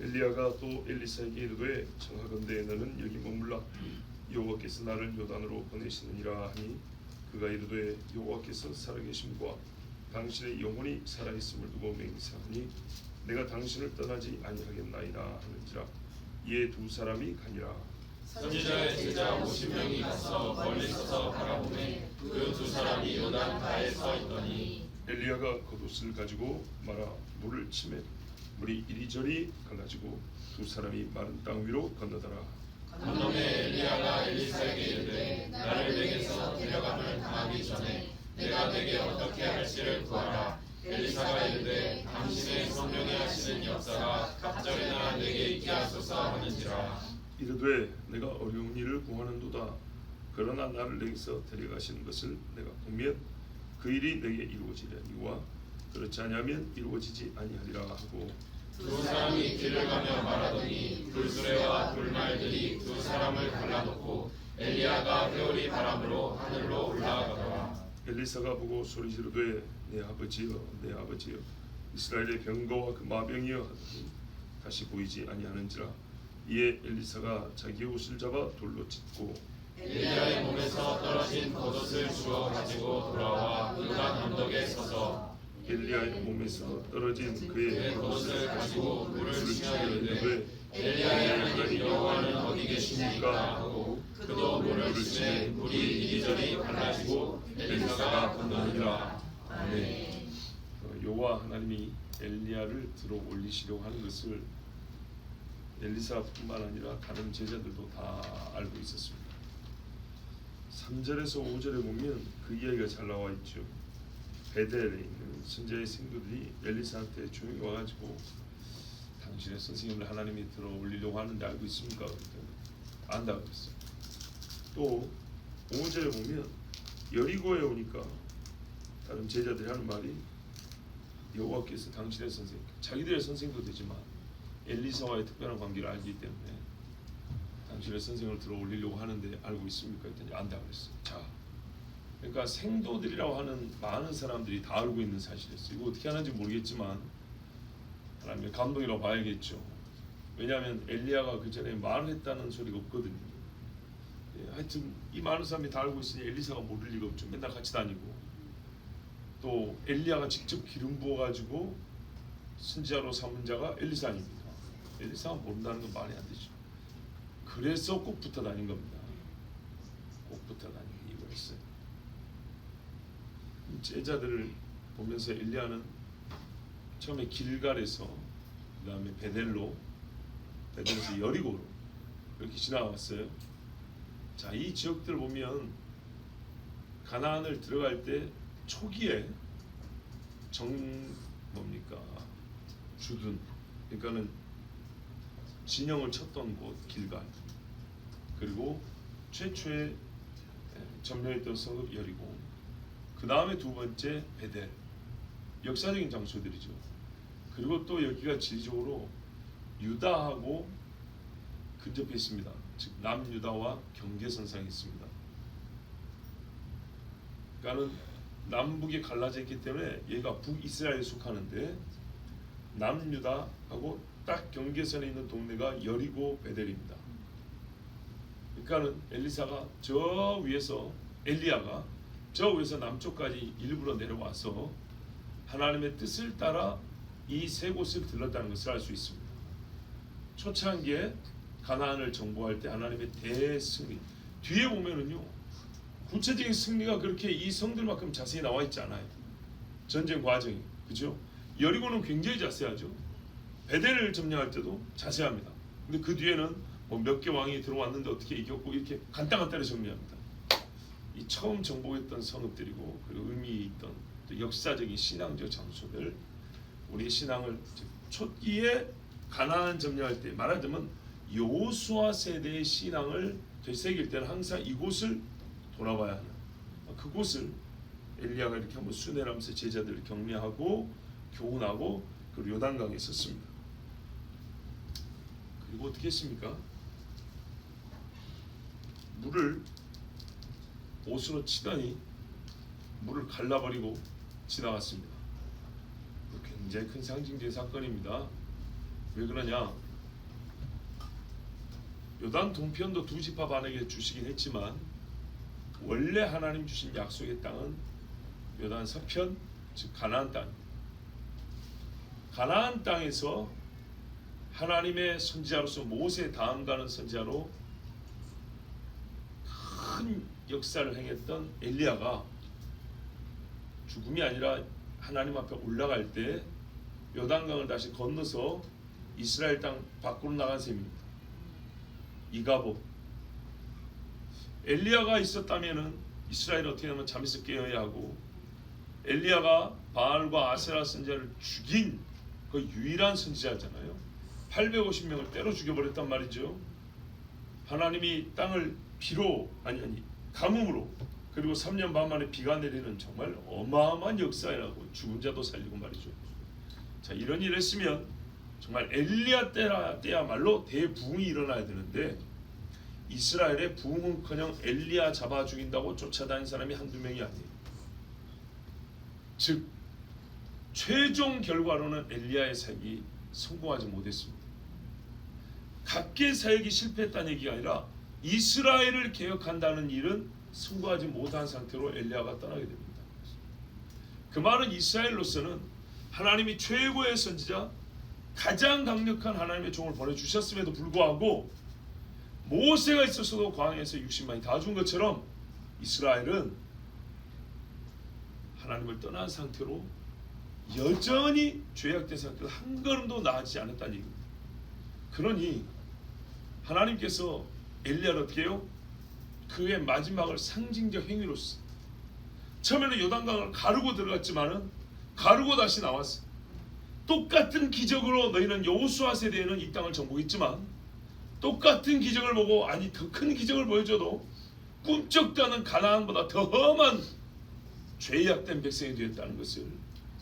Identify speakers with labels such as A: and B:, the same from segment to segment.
A: 엘리야가 또 엘리사에게 이르되 청하건대 너는 여기 머물라 여호와께서 나를 요단으로 보내시느니라 하니 그가 이르되 여호와께서 살아계심과 당신의 영혼이 살아있음을 두고 맹세하니 내가 당신을 떠나지 아니하겠나이다 하는지라. 이에 두 사람이 가니라.
B: 선지자의 제자 50명이 가서 멀리 서서 바라보매 그 두 사람이 요단 가에 서 있더니
A: 엘리야가 겉옷을 가지고 말아 물을 치매 물이 이리저리 갈라지고 두 사람이 마른 땅 위로 건너더라.
B: 건너매 엘리야가 엘리사에게 이르되 나를 내게서 데려감을 당하기 전에 내가 내게 어떻게 할지를 구하라. 엘리사가 이르되 당신의 성령이 하시는 역사가 갑절이나 내게 있게 하소서 하는지라.
A: 이르되 내가 어려운 일을 구하는도다. 그러나 나를 내게서 데려가시는 것을 내가 보면 그 일이 내게 이루어지려니와 그렇지 아니하면 이루어지지 아니하리라 하고
B: 두 사람이 길을 가며 말하더니 불수레와 불말들이 두 사람을 갈라놓고 엘리야가 회오리 바람으로 하늘로 올라가더라.
A: 엘리사가 보고 소리 지르되 내 아버지여 내 아버지여 이스라엘의 병거와 그 마병이여 하더니 다시 보이지 아니하는지라. 이에 엘리사가 자기의 옷을 잡아 돌로 찢고
B: 엘리야의 몸에서 떨어진 겉옷을 주워 가지고 돌아와 요단 언덕에 서서
A: 엘리야의 몸에서 떨어진 그의
B: 겉옷을 가지고 물을 치며
A: 이르되
B: 이르되 엘리야의 하나님 여호와는 어디 계십니까 하고 그도 물을 치매 물이 이리저리 갈라지고 엘리사가 건너니라. 아멘.
A: 여호와 하나님이 엘리야를 들어 올리시려고 하는 것을 엘리사뿐만 아니라 다른 제자들도 다 알고 있었습니다. 3절에서 5절에 보면 그 이야기가 잘 나와 있죠. 베델에 있는 선지자의 생도들이 엘리사한테 조용히 와가지고 당신의 선생님을 하나님이 들어 올리려고 하는데 알고 있습니까? 그랬더니 안다고 그랬어요. 또 5절에 보면 여리고에 오니까 다른 제자들이 하는 말이 여호와께서 당신의 선생, 자기들의 선생도 되지만 엘리사와의 특별한 관계를 알기 때문에 당신의 선생을 들어 올리려고 하는데 알고 있습니까? 했더니 안다고 그랬어요. 자, 그러니까 생도들이라고 하는 많은 사람들이 다 알고 있는 사실이었어요. 이거 어떻게 하는지 모르겠지만 하나님의 감동이라고 봐야겠죠. 왜냐하면 엘리야가 그 전에 말을 했다는 소리가 없거든요. 하여튼 이 많은 사람이 다 알고 있으니 엘리사가 모를 리가 없죠. 맨날 같이 다니고 또 엘리야가 직접 기름 부어가지고 선지자로 삼은 자가 엘리사 아닙니까? 엘리사가 모른다는 건 말이 안 되죠. 그래서 꼭 붙어 다닌 겁니다. 꼭 붙어 다니는 이유가 있어요. 제자들을 보면서 엘리야는 처음에 길갈에서 그 다음에 베델에서 여리고로 이렇게 지나갔어요. 자, 이 지역들 보면 가나안을 들어갈 때 초기에 주둔, 그러니까는 진영을 쳤던 곳 길갈, 그리고 최초에 점령했던 성읍 여리고, 그 다음에 두 번째 베델, 역사적인 장소들이죠. 그리고 또 여기가 지리적으로 유다하고 근접해 있습니다. 즉 남유다와 경계선상에 있습니다. 그러니까는 남북이 갈라져 있기 때문에 얘가 북이스라엘에 속하는데 남유다하고 딱 경계선에 있는 동네가 여리고 베델입니다. 그러니까는 엘리야가 저 위에서 남쪽까지 일부러 내려와서 하나님의 뜻을 따라 이 세 곳을 들렀다는 것을 알 수 있습니다. 초창기에 가나안을 정복할 때 하나님의 대승리, 뒤에 보면은요 구체적인 승리가 그렇게 이 성들만큼 자세히 나와 있지 않아요. 전쟁 과정이, 그죠? 여리고는 굉장히 자세하죠. 베델을 점령할 때도 자세합니다. 근데 그 뒤에는 뭐 몇 개 왕이 들어왔는데 어떻게 이겼고 이렇게 간단간단히 정리합니다. 이 처음 정복했던 성읍들이고 그리고 의미 있던 또 역사적인 신앙적 장소들, 우리 신앙을 초기에 가나안 점령할 때 말하자면 여호수아 세대의 신앙을 되새길 때는 항상 이곳을 돌아봐야 하는, 그곳을 엘리야가 이렇게 한번 순회하면서 제자들을 격려하고 교훈하고 그리고 요단강에 섰습니다. 그리고 어떻게 했습니까? 물을 옷으로 치더니 물을 갈라버리고 지나갔습니다. 굉장히 큰 상징적인 사건입니다. 왜 그러냐? 요단 동편도 두 지파 반에게 주시긴 했지만 원래 하나님 주신 약속의 땅은 요단 서편, 즉 가나안 땅. 가나안 땅에서 하나님의 선지자로서 모세 다음 가는 선지자로 큰 역사를 행했던 엘리야가 죽음이 아니라 하나님 앞에 올라갈 때 요단강을 다시 건너서 이스라엘 땅 밖으로 나간 셈입니다. 이가보. 엘리야가 있었다면은 이스라엘은 어떻게 하면 잠에서 깨어야 하고, 엘리야가 바알과 아세라 선지자를 죽인 그 유일한 선지자잖아요. 850명을 때려 죽여버렸단 말이죠. 하나님이 땅을 비로 가뭄으로, 그리고 3년 반 만에 비가 내리는 정말 어마어마한 역사라고, 죽은 자도 살리고 말이죠. 자, 이런 일을 했으면 정말 엘리야 때야말로 대부흥이 일어나야 되는데, 이스라엘의 부흥은커녕 엘리야 잡아 죽인다고 쫓아다닌 사람이 한두 명이 아니에요. 즉 최종 결과로는 엘리야의 사역이 성공하지 못했습니다. 각계 사역이 실패했다는 얘기가 아니라 이스라엘을 개혁한다는 일은 성공하지 못한 상태로 엘리야가 떠나게 됩니다. 그 말은 이스라엘로서는 하나님이 최고의 선지자, 가장 강력한 하나님의 종을 보내주셨음에도 불구하고 모세가 있었어도 광야에서 60만이 다 죽은 것처럼 이스라엘은 하나님을 떠난 상태로 여전히 죄악된 상태로 한 걸음도 나아지지 않았다는 얘기입니다. 그러니 하나님께서 엘리야를 어떻게 해요? 그의 마지막을 상징적 행위로서, 처음에는 요단강을 가르고 들어갔지만은 가르고 다시 나왔어. 똑같은 기적으로 너희는 여호수아 세대에는 이 땅을 정복했지만, 똑같은 기적을 보고, 아니 더 큰 기적을 보여줘도 꿈쩍도 않은 가나안보다 더 험한 죄악된 백성이 되었다는 것을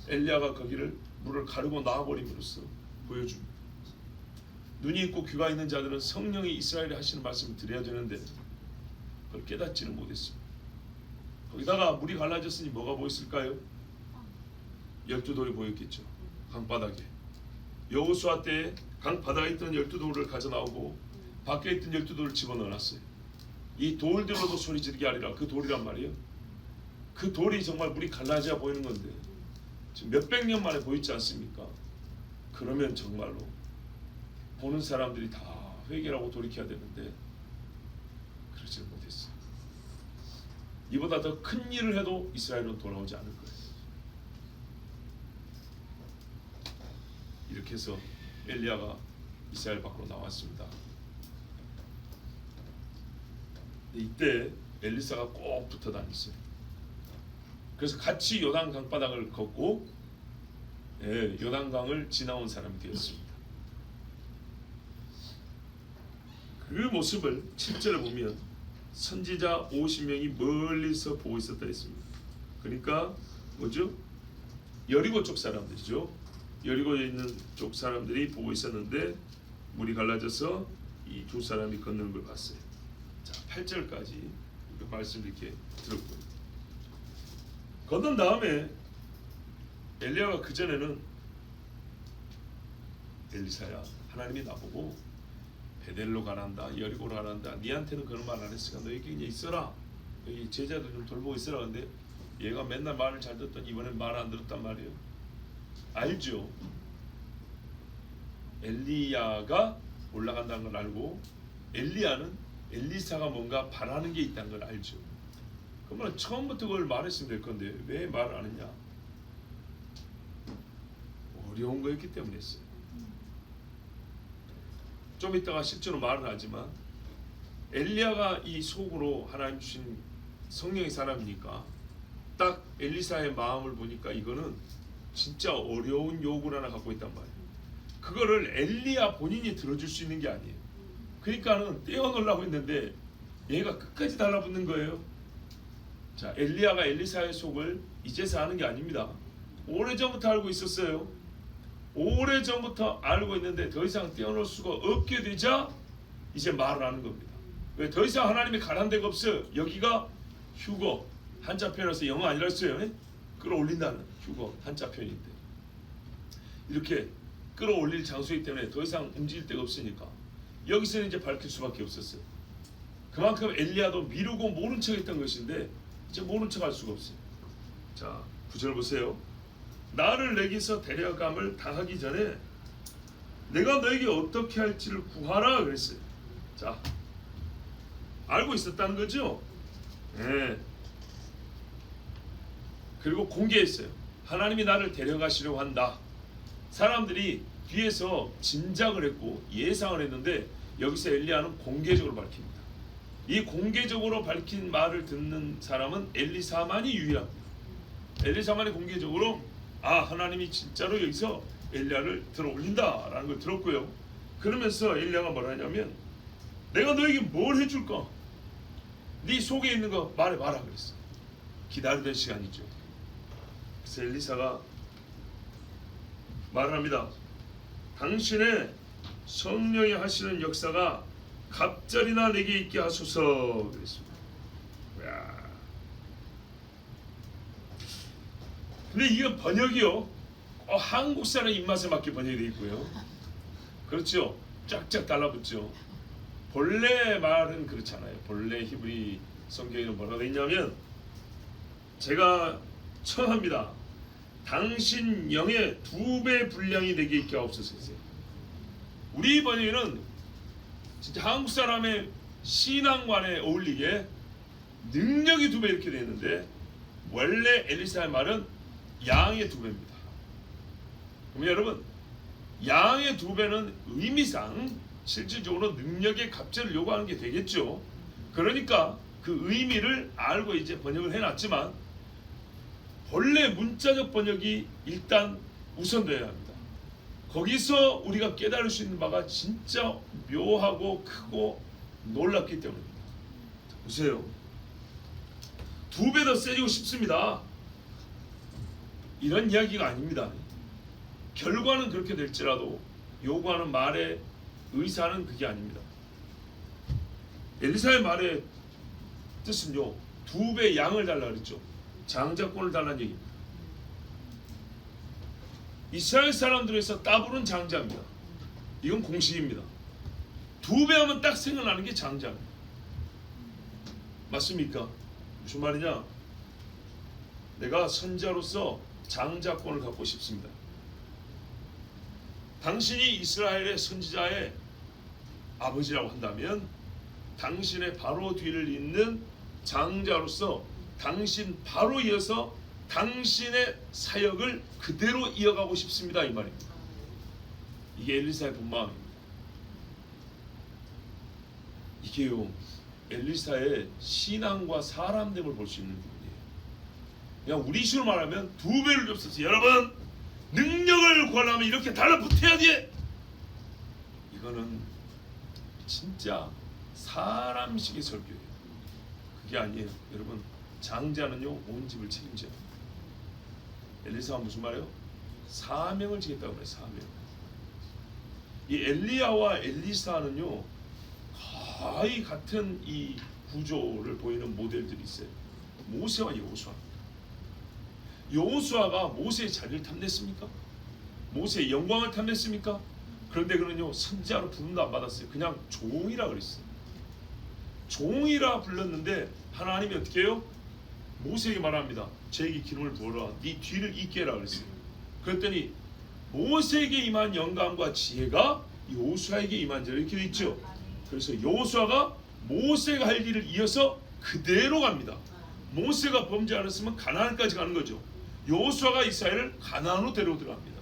A: 엘리야가 거기를 물을 가르고 나와버림으로써 보여줍니다. 눈이 있고 귀가 있는 자들은 성령이 이스라엘에 하시는 말씀을 드려야 되는데 그걸 깨닫지는 못했습니다. 거기다가 물이 갈라졌으니 뭐가 보였을까요? 12돌이 보였겠죠. 강바닥에. 여호수아 때 강바닥에 있던 12돌을 가져나오고 밖에 있던 12돌을 집어넣어놨어요. 이 돌들로도 소리 지르게 하리라. 그 돌이란 말이에요. 그 돌이 정말 물이 갈라져야 보이는 건데 지금 몇백 년 만에 보이지 않습니까? 그러면 정말로 보는 사람들이 다 회개하고 돌이켜야 되는데 그러지 못했어요. 이보다 더 큰 일을 해도 이스라엘은 돌아오지 않을 거예요. 이렇게 해서 엘리야가 이스라엘 밖으로 나왔습니다. 이때 엘리사가 꼭 붙어 다녔어요. 그래서 같이 요단 강바닥을 걷고 요단강을 지나온 사람이 되었습니다. 그 모습을 7절에 보면 선지자 50명이 멀리서 보고 있었다 했습니다. 그러니까 뭐죠? 여리고 쪽 사람들이죠. 여리고에 있는 쪽 사람들이 보고 있었는데 물이 갈라져서 이 두 사람이 걷는 걸 봤어요. 자, 8절까지 그 말씀을 이렇게 들었고요. 건넌 다음에 엘리야가 그 전에는 엘리사야, 하나님이 나보고 베델로 가란다, 여리고로 가란다, 니한테는 그런 말 안 했으니까 너 여기 그냥 있어라, 여기 제자들 좀 돌보고 있어라. 근데 얘가 맨날 말을 잘 듣던 이번엔 말 안 들었단 말이에요. 알죠? 엘리야가 올라간다는 걸 알고 엘리야는 엘리사가 뭔가 바라는 게 있다는 걸 알죠. 그러면 처음부터 그걸 말했으면 될 건데 왜 말을 안 했냐? 어려운 거였기 때문에 했어요. 좀 이따가 실제로 말을 하지만 엘리야가 이 속으로 하나님 주신 성령의 사람이니까 딱 엘리사의 마음을 보니까 이거는 진짜 어려운 요구를 하나 갖고 있단 말이에요. 그거를 엘리야 본인이 들어줄 수 있는 게 아니에요. 그러니까는 떼어놓으려고 했는데 얘가 끝까지 달라붙는 거예요. 자, 엘리야가 엘리사의 속을 이제서 아는 게 아닙니다. 오래전부터 알고 있었어요. 오래전부터 알고 있는데 더 이상 떼어놓을 수가 없게 되자 이제 말을 하는 겁니다. 왜? 더 이상 하나님이 가란 데가 없어요. 여기가 휴거, 한자 표현에서 영어 아니라 했어요. 끌어올린다는 휴거, 한자 표현인데 이렇게 끌어올릴 장소이기 때문에 더 이상 움직일 데가 없으니까 여기서는 이제 밝힐 수밖에 없었어요. 그만큼 엘리야도 미루고 모른 척했던 것인데 이제 모른 척할 수가 없어요. 자, 9절 보세요. 나를 내게서 데려감을 당하기 전에 내가 너에게 어떻게 할지를 구하라 그랬어요. 자, 알고 있었다는 거죠. 네. 그리고 공개했어요. 하나님이 나를 데려가시려고 한다. 사람들이 뒤에서 짐작을 했고 예상을 했는데 여기서 엘리야는 공개적으로 밝힙니다. 이 공개적으로 밝힌 말을 듣는 사람은 엘리사만이 유일합니다. 엘리사만이 공개적으로 하나님이 진짜로 여기서 엘리야를 들어 올린다라는 걸 들었고요. 그러면서 엘리야가 뭐라 하냐면 내가 너에게 뭘 해줄까? 네 속에 있는 거 말해봐라 그랬어. 기다리던 시간이죠. 그래서 엘리사가 말합니다. 당신의 성령이 하시는 역사가 갑자리나 내게 있게 하소서 그랬습니다. 야. 근데 이거 번역이요. 한국 사람 입맛에 맞게 번역이 되어 있고요. 그렇죠. 쫙쫙 달라붙죠. 본래 말은 그렇잖아요. 본래 히브리 성경에는 뭐라고 되어 있냐면 제가 청합니다. 당신 영의 2배 분량이 내게 있게 하옵소서 했어요. 우리 번역에는 진짜 한국 사람의 신앙관에 어울리게 능력이 2배 이렇게 되어 있는데 원래 엘리사의 말은 양의 2배입니다. 그럼 여러분 양의 2배는 의미상 실질적으로 능력의 갑절을 요구하는 게 되겠죠. 그러니까 그 의미를 알고 이제 번역을 해놨지만 본래 문자적 번역이 일단 우선되어야 합니다. 거기서 우리가 깨달을 수 있는 바가 진짜 묘하고 크고 놀랍기 때문입니다. 보세요. 2배 더 세지고 싶습니다. 이런 이야기가 아닙니다. 결과는 그렇게 될지라도 요구하는 말의 의사는 그게 아닙니다. 엘리사의 말의 뜻은요 2배 양을 달라 그랬죠. 장자권을 달라는 얘기입니다. 이스라엘 사람들에서 따부른 장자입니다. 이건 공식입니다. 2배 하면 딱 생각나는 게 장자입니다. 맞습니까? 무슨 말이냐? 내가 선자로서 장자권을 갖고 싶습니다. 당신이 이스라엘의 선지자의 아버지라고 한다면 당신의 바로 뒤를 잇는 장자로서 당신 바로 이어서 당신의 사역을 그대로 이어가고 싶습니다 이 말입니다. 이게 엘리사의 본마음입니다. 이게요 엘리사의 신앙과 사람됨을 볼 수 있는 부분이에요. 그냥 우리 식으로 말하면 2배를 줬었어요. 여러분 능력을 구하려면 이렇게 달라붙어야 돼. 이거는 진짜 사람식의 설교예요. 그게 아니에요. 여러분 장자는요 온 집을 책임져요. 엘리사가 무슨 말이에요? 사명을 지겠다고 그래요. 사명. 이 엘리야와 엘리사는요 거의 같은 이 구조를 보이는 모델들이 있어요. 모세와 여호수아. 여호수아가 모세의 자리를 탐냈습니까? 모세의 영광을 탐냈습니까? 그런데 그는요 선지자로 부름도 안 받았어요. 그냥 종이라 그랬어요. 종이라 불렀는데 하나님이 어떻게 해요? 모세에게 말합니다. 저에게 기름을 부어라. 네 뒤를 잇게 해라 그랬어요. 그랬더니 모세에게 임한 영감과 지혜가 여호수아에게 임한지라 이렇게 돼 있죠. 그래서 여호수아가 모세가 할 일을 이어서 그대로 갑니다. 모세가 범죄 안 했으면 가나안까지 가는 거죠. 여호수아가 이스라엘을 가나안으로 데리고 들어갑니다.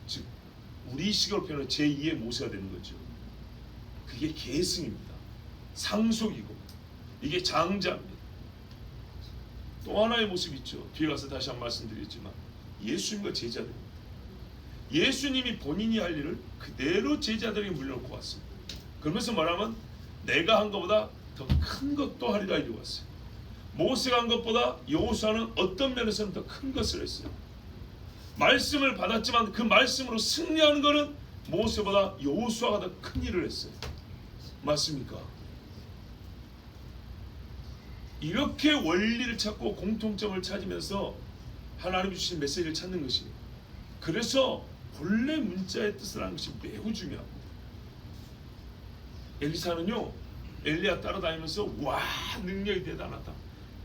A: 즉 우리 식으로 표현하면 제2의 모세가 되는 거죠. 그게 계승입니다. 상속이고 이게 장자입니다. 또 하나의 모습이 있죠. 뒤에 가서 다시 한번 말씀드리겠지만 예수님과 제자들입니다. 예수님이 본인이 할 일을 그대로 제자들에게 물려놓고 왔습니다. 그러면서 말하면 내가 한 것보다 더 큰 것도 하리라 이러고 왔어요. 모세가 한 것보다 여호수아는 어떤 면에서는 더 큰 것을 했어요. 말씀을 받았지만 그 말씀으로 승리하는 것은 모세보다 여호수아가 더 큰 일을 했어요. 맞습니까? 이렇게 원리를 찾고 공통점을 찾으면서 하나님이 주신 메시지를 찾는 것이에요. 그래서 본래 문자의 뜻을 하는 것이 매우 중요합니다. 엘리사는요 엘리야 따라다니면서 와 능력이 대단하다.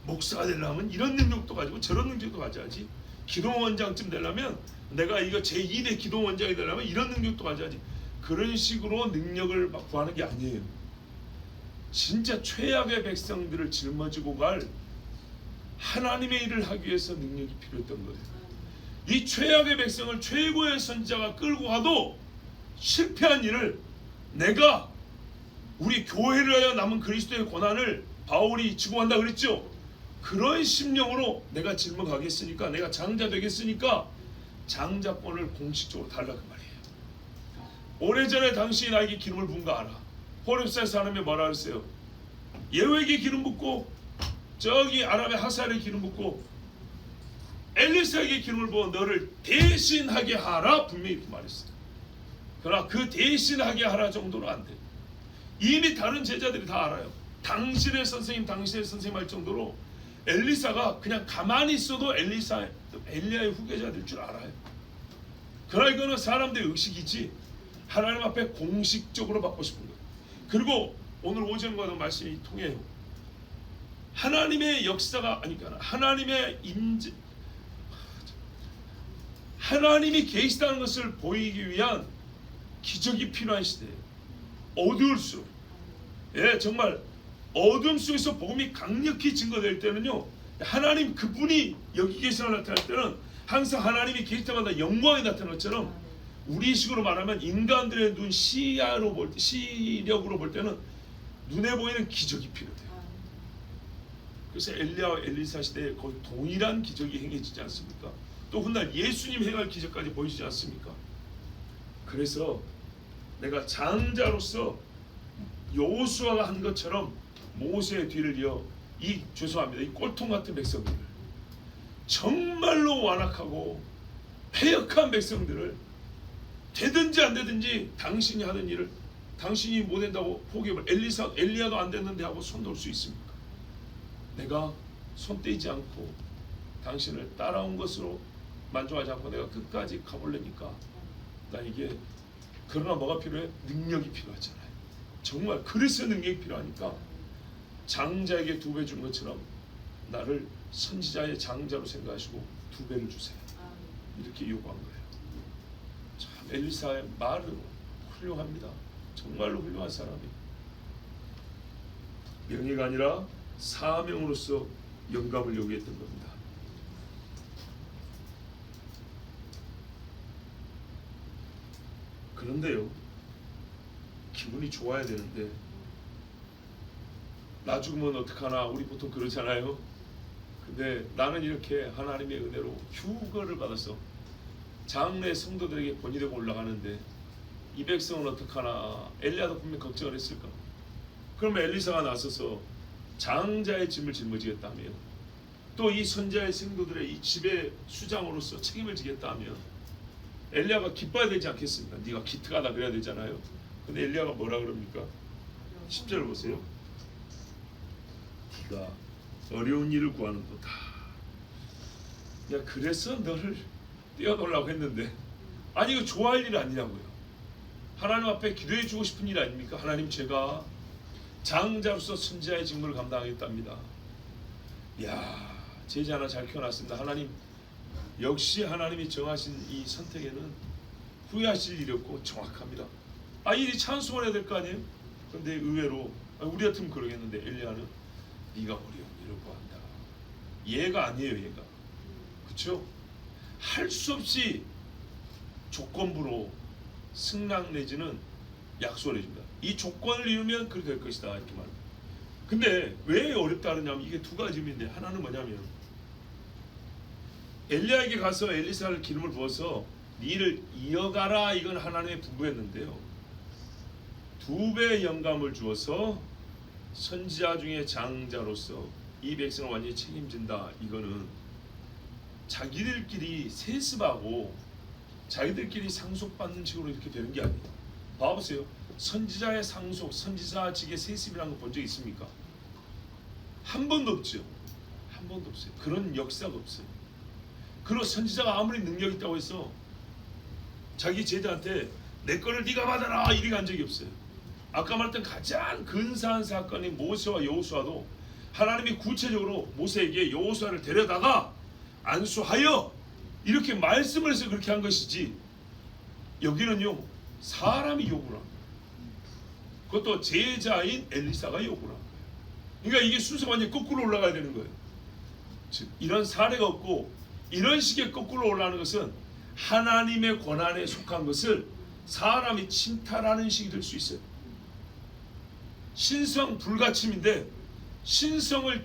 A: 목사가 되려면 이런 능력도 가지고 저런 능력도 가져야지. 기도원장쯤 되려면 내가 이거 제2대 기도원장이 되려면 이런 능력도 가져야지. 그런 식으로 능력을 막 구하는 게 아니에요. 진짜 최악의 백성들을 짊어지고 갈 하나님의 일을 하기 위해서 능력이 필요했던 거예요. 이 최악의 백성을 최고의 선지자가 끌고 가도 실패한 일을 내가 우리 교회를 하여 남은 그리스도의 고난을 바울이 지고 간다 그랬죠. 그런 심령으로 내가 짊어가겠으니까, 내가 장자 되겠으니까 장자권을 공식적으로 달라 그 말이에요. 오래전에 당신이 나에게 기름을 부은 거 알아. 호렙산에서 하나님이 뭐라 그랬어요? 예후에게 기름 붓고 저기 아람의 하사엘에 기름 붓고 엘리사에게 기름을 부어 너를 대신하게 하라, 분명히 이렇게 말했어요. 그러나 그 대신하게 하라 정도는 안 돼. 이미 다른 제자들이 다 알아요. 당신의 선생님 할 정도로 엘리사가 그냥 가만히 있어도 엘리야의 후계자 될 줄 알아요. 그러나 이거는 사람들의 의식이지 하나님 앞에 공식적으로 받고 싶은 거예요. 그리고 오늘 오전과도 말씀이 통해요. 하나님의 역사가 아니까 하나님의 임재, 하나님이 계시다는 것을 보이기 위한 기적이 필요한 시대예요. 어두울수록, 정말 어둠 속에서 복음이 강력히 증거될 때는요, 하나님 그분이 여기 계시나 나타날 때는 항상 하나님이 계실 때마다 영광이 나타나는 것처럼 우리 식으로 말하면 인간들의 눈 시야로 볼 때, 시력으로 볼 때는 눈에 보이는 기적이 필요해요. 그래서 엘리야와 엘리사 시대에 거의 동일한 기적이 행해지지 않습니까? 또 훗날 예수님 행할 기적까지 보이지 않습니까? 그래서 내가 장자로서 여호수아가 한 것처럼 모세의 뒤를 이어 이 꼴통 같은 백성들을, 정말로 완악하고 패역한 백성들을 되든지 안 되든지 당신이 하는 일을 당신이 못한다고 포기해버려. 엘리야도 안 됐는데 하고 손 놓을 수 있습니까? 내가 손 떼지 않고 당신을 따라온 것으로 만족하지 않고 내가 끝까지 가볼래니까 나에게, 그러나 뭐가 필요해? 능력이 필요하잖아요. 정말 그래서 능력이 필요하니까 장자에게 2배 준 것처럼 나를 선지자의 장자로 생각하시고 2배를 주세요. 이렇게 요구한 거예요. 참 엘리사의 말은 훌륭합니다. 정말로 훌륭한 사람이에요. 명예가 아니라 사명으로서 영감을 요구했던 겁니다. 그런데요, 기분이 좋아야 되는데 나 죽으면 어떡하나, 우리 보통 그러잖아요. 근데 나는 이렇게 하나님의 은혜로 휴거를 받아서 장래 성도들에게 본이 되고 올라가는데 이 백성은 어떡하나. 엘리야도 분명 걱정을 했을까. 그러면 엘리사가 나서서 장자의 짐을 짊어지겠다며, 또 이 선지자의 성도들의 이 집의 수장으로서 책임을 지겠다며 엘리야가 기뻐야 되지 않겠습니까? 네가 기특하다 그래야 되잖아요. 근데 엘리야가 뭐라 그럽니까? 10절 보세요. 네가 어려운 일을 구하는 거다. 야, 그래서 너를 떼어놓으려고 했는데, 아니 이거 좋아할 일 아니냐고요. 하나님 앞에 기도해 주고 싶은 일 아닙니까? 하나님, 제가 장자로서 선지자의 직무를 감당하겠답니다. 야, 제자 하나 잘 키워놨습니다. 하나님, 역시 하나님이 정하신 이 선택에는 후회하실 일이 없고 정확합니다. 일이 찬송해야 될 거 아니에요? 근데 의외로 우리 같으면 그러겠는데 엘리야는 네가 어려운 일을 구한다. 얘가 아니에요, 얘가. 그렇죠? 할 수 없이 조건부로 승낙 내지는 약속을 해줍니다. 이 조건을 이루면 그렇게 될 것이다, 이렇게 말합니다. 근데 왜 어렵다 그러냐면 이게 2가지 의미인데, 하나는 뭐냐면 엘리야에게 가서 엘리사를 기름을 부어서 네 일을 이어가라, 이건 하나님의 분부였는데요, 2배의 영감을 주어서 선지자 중에 장자로서 이 백성을 완전히 책임진다. 이거는 자기들끼리 세습하고 자기들끼리 상속받는 식으로 이렇게 되는 게 아니에요. 봐보세요. 선지자의 상속, 선지자직의 세습이라는 거 본 적 있습니까? 한 번도 없죠. 한 번도 없어요. 그런 역사가 없어요. 그리고 선지자가 아무리 능력 있다고 해서 자기 제자한테 내 거를 네가 받아라 이렇게 한 적이 없어요. 아까 말했던 가장 근사한 사건이 모세와 여호수아도 하나님이 구체적으로 모세에게 여호수아를 데려다가 안수하여 이렇게 말씀을 해서 그렇게 한 것이지, 여기는요 사람이 요구를 한 거예요. 그것도 제자인 엘리사가 요구를 한 거예요. 그러니까 이게 순서가 완전히 거꾸로 올라가야 되는 거예요. 즉 이런 사례가 없고 이런 식의 거꾸로 올라가는 것은 하나님의 권한에 속한 것을 사람이 침탈하는 식이 될 수 있어요. 신성 불가침인데 신성을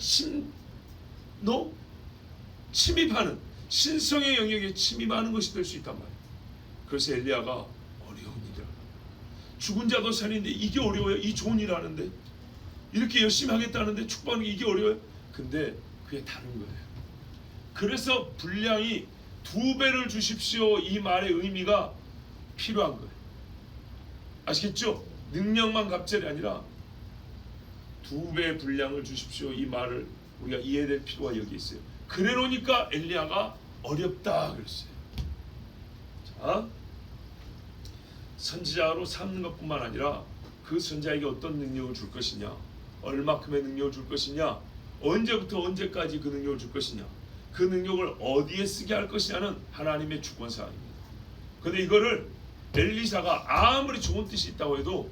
A: 침입하는, 신성의 영역에 침입하는 것이 될 수 있단 말이에요. 그래서 엘리야가 어려운 일이야. 죽은 자도 살인데 이게 어려워요? 이 좋은 일 하는데, 이렇게 열심히 하겠다는데 축복하는 게 이게 어려워요? 근데 그게 다른 거예요. 그래서 분량이 2배를 주십시오, 이 말의 의미가 필요한 거예요. 아시겠죠? 능력만 갑절이 아니라 2배 분량을 주십시오, 이 말을 우리가 이해될 필요가 여기 있어요. 그래 놓으니까 엘리야가 어렵다 그랬어요. 자, 선지자로 삼는 것뿐만 아니라 그 선지자에게 어떤 능력을 줄 것이냐, 얼마큼의 능력을 줄 것이냐, 언제부터 언제까지 그 능력을 줄 것이냐, 그 능력을 어디에 쓰게 할 것이냐는 하나님의 주권사항입니다. 그런데 이거를 엘리사가 아무리 좋은 뜻이 있다고 해도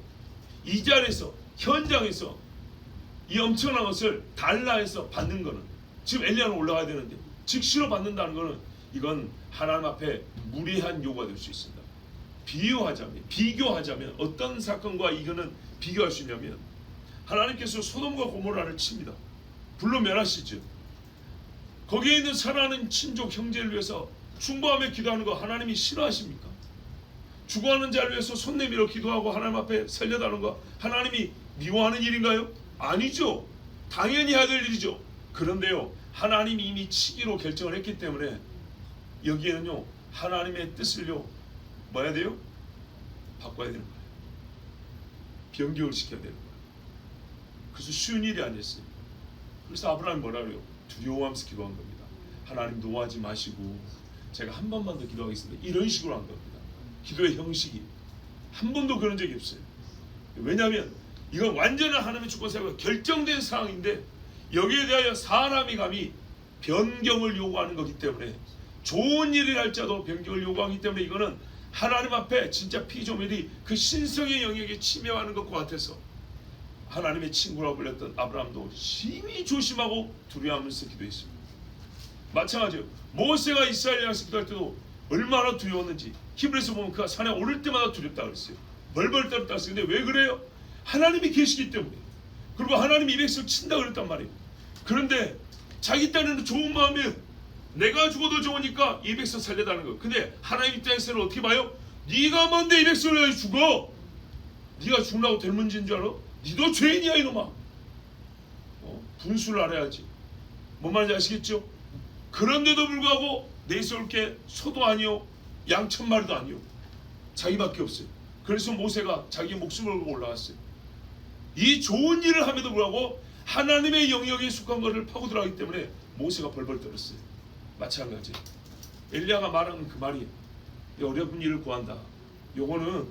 A: 이 자리에서, 현장에서 이 엄청난 것을 달라해서 받는 것은, 지금 엘리야는 올라가야 되는데 즉시로 받는다는 것은 이건 하나님 앞에 무리한 요구가 될 수 있습니다. 비교하자면 어떤 사건과 이거는 비교할 수 있냐면, 하나님께서 소돔과 고모라를 칩니다. 불로 멸하시죠. 거기에 있는 사랑하는 친족 형제를 위해서 중보하며 기도하는 거 하나님이 싫어하십니까? 죽어가는 자를 위해서 손 내밀어 기도하고 하나님 앞에 살려다는 거 하나님이 미워하는 일인가요? 아니죠. 당연히 해야 될 일이죠. 그런데요, 하나님이 이미 치기로 결정을 했기 때문에 여기에는요 하나님의 뜻을요 뭐 해야 돼요? 바꿔야 되는 거예요. 변경을 시켜야 되는 거예요. 그래서 쉬운 일이 아니었어요. 그래서 아브라함이 뭐라 그래요? 두려워하면서 기도한 겁니다. 하나님 노하지 마시고 제가 한 번만 더 기도하겠습니다. 이런 식으로 한 겁니다. 기도의 형식이 한 번도 그런 적이 없어요. 왜냐하면 이건 완전한 하나님의 주권사가 결정된 상황인데 여기에 대하여 사람이 감히 변경을 요구하는 거기 때문에, 좋은 일을 할지라도 변경을 요구하기 때문에 이거는 하나님 앞에 진짜 피조물이 그 신성의 영역에 침해하는 것과 같아서 하나님의 친구라고 불렸던 아브라함도 심히 조심하고 두려워하면서 기도했습니다. 마찬가지로 모세가 이스라엘 양식 기도할 때도 얼마나 두려웠는지 히브리서 보면 그가 산에 오를 때마다 두렵다 그랬어요. 벌벌 떨었다 그랬어요. 근데 왜 그래요? 하나님이 계시기 때문에. 그리고 하나님이 이 백성을 친다 그랬단 말이에요. 그런데 자기 딴에는 좋은 마음에 내가 죽어도 좋으니까 이 백성 살려다는 거예요. 근데 하나님 입장에서는 어떻게 봐요? 네가 뭔데 이 백성을 왜 죽어? 네가 죽으라고 될 문제인 줄 알아? 니도 죄인이야 이놈아. 분수를 알아야지. 뭔 말인지 아시겠죠? 그런데도 불구하고 내세울 게 소도 아니요 양 1000마리도 아니요 자기밖에 없어요. 그래서 모세가 자기 목숨을 걸고 올라왔어요. 이 좋은 일을 함에도 불구하고 하나님의 영역에 속한 것을 파고 들어가기 때문에 모세가 벌벌 떨었어요. 마찬가지 엘리야가 말하는 그 말이 어려운 일을 구한다. 요거는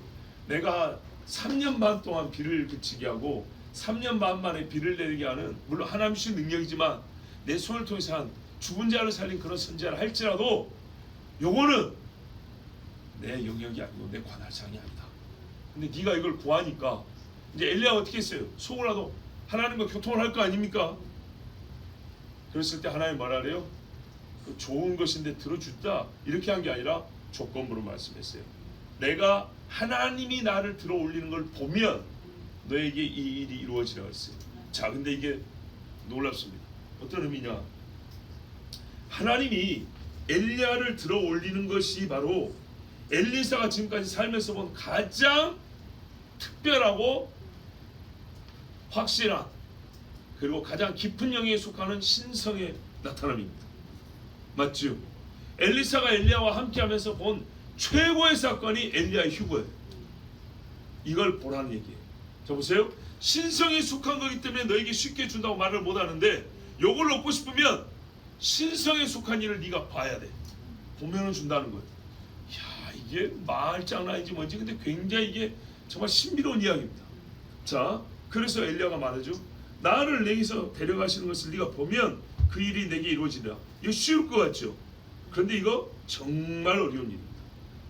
A: 내가 3년 반 동안 비를 그치게 하고 3년 반 만에 비를 내리게 하는, 물론 하나님의 능력이지만 내 손을 통해서 한 죽은 자를 살린 그런 선지자를 할지라도 요거는 내 영역이 아니고 내 관할상이 아니다. 근데 네가 이걸 구하니까 이제 엘리야가 어떻게 했어요? 속으라도 하나님과 교통을 할 거 아닙니까? 그랬을 때 하나님 뭐라 그래요? 그 좋은 것인데 들어주다 이렇게 한 게 아니라 조건부로 말씀했어요. 내가 하나님이 나를 들어 올리는 걸 보면 너에게 이 일이 이루어지라고 했어요. 자, 근데 이게 놀랍습니다. 어떤 의미냐? 하나님이 엘리야를 들어 올리는 것이 바로 엘리사가 지금까지 살면서 본 가장 특별하고 확실한, 그리고 가장 깊은 영역에 속하는 신성의 나타남입니다. 맞죠? 엘리사가 엘리야와 함께하면서 본 최고의 사건이 엘리야의 휴거예요. 이걸 보라는 얘기예요. 자, 보세요. 신성에 속한 거기 때문에 너에게 쉽게 준다고 말을 못하는데, 요걸 얻고 싶으면 신성에 속한 일을 네가 봐야 돼. 보면은 준다는 거예요. 야, 이게 말장난인지 뭔지 근데 굉장히 이게 정말 신비로운 이야기입니다. 자, 그래서 엘리야가 말하죠. 나를 내게서 데려가시는 것을 네가 보면 그 일이 내게 이루어지리라. 이거 쉬울 것 같죠? 그런데 이거 정말 어려운 일입니다.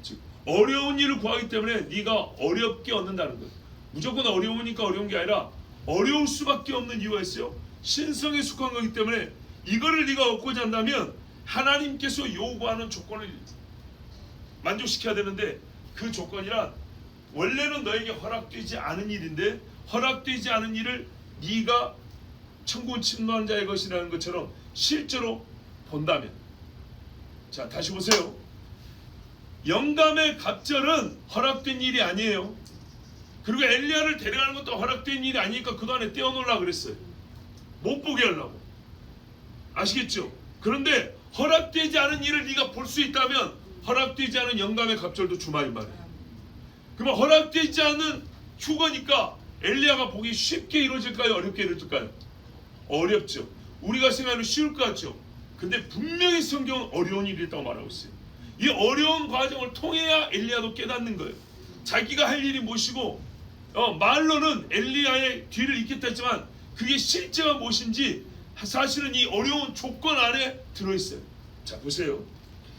A: 즉 어려운 일을 구하기 때문에 네가 어렵게 얻는다는 거예요. 무조건 어려우니까 어려운 게 아니라 어려울 수밖에 없는 이유가 있어요. 신성에 속한 거기 때문에 이거를 네가 얻고자 한다면 하나님께서 요구하는 조건을 만족시켜야 되는데, 그 조건이란 원래는 너에게 허락되지 않은 일인데 허락되지 않은 일을 네가 천군 침노한 자의 것이라는 것처럼 실제로 본다면, 자 다시 보세요. 영감의 갑절은 허락된 일이 아니에요. 그리고 엘리야를 데려가는 것도 허락된 일이 아니니까 그동안에 떼어놓으려고 그랬어요. 못 보게 하려고. 아시겠죠? 그런데 허락되지 않은 일을 네가 볼 수 있다면 허락되지 않은 영감의 갑절도 주말인 말이에요. 그러면 허락되지 않은 휴거니까 엘리야가 보기 쉽게 이루어질까요? 어렵게 이루어질까요? 어렵죠. 우리가 생각하면 쉬울 것 같죠. 근데 분명히 성경은 어려운 일이 있다고 말하고 있어요. 이 어려운 과정을 통해야 엘리야도 깨닫는 거예요. 자기가 할 일이 무엇이고 말로는 엘리야의 뒤를 잇겠다 했지만 그게 실제가 무엇인지 사실은 이 어려운 조건 안에 들어있어요. 자 보세요.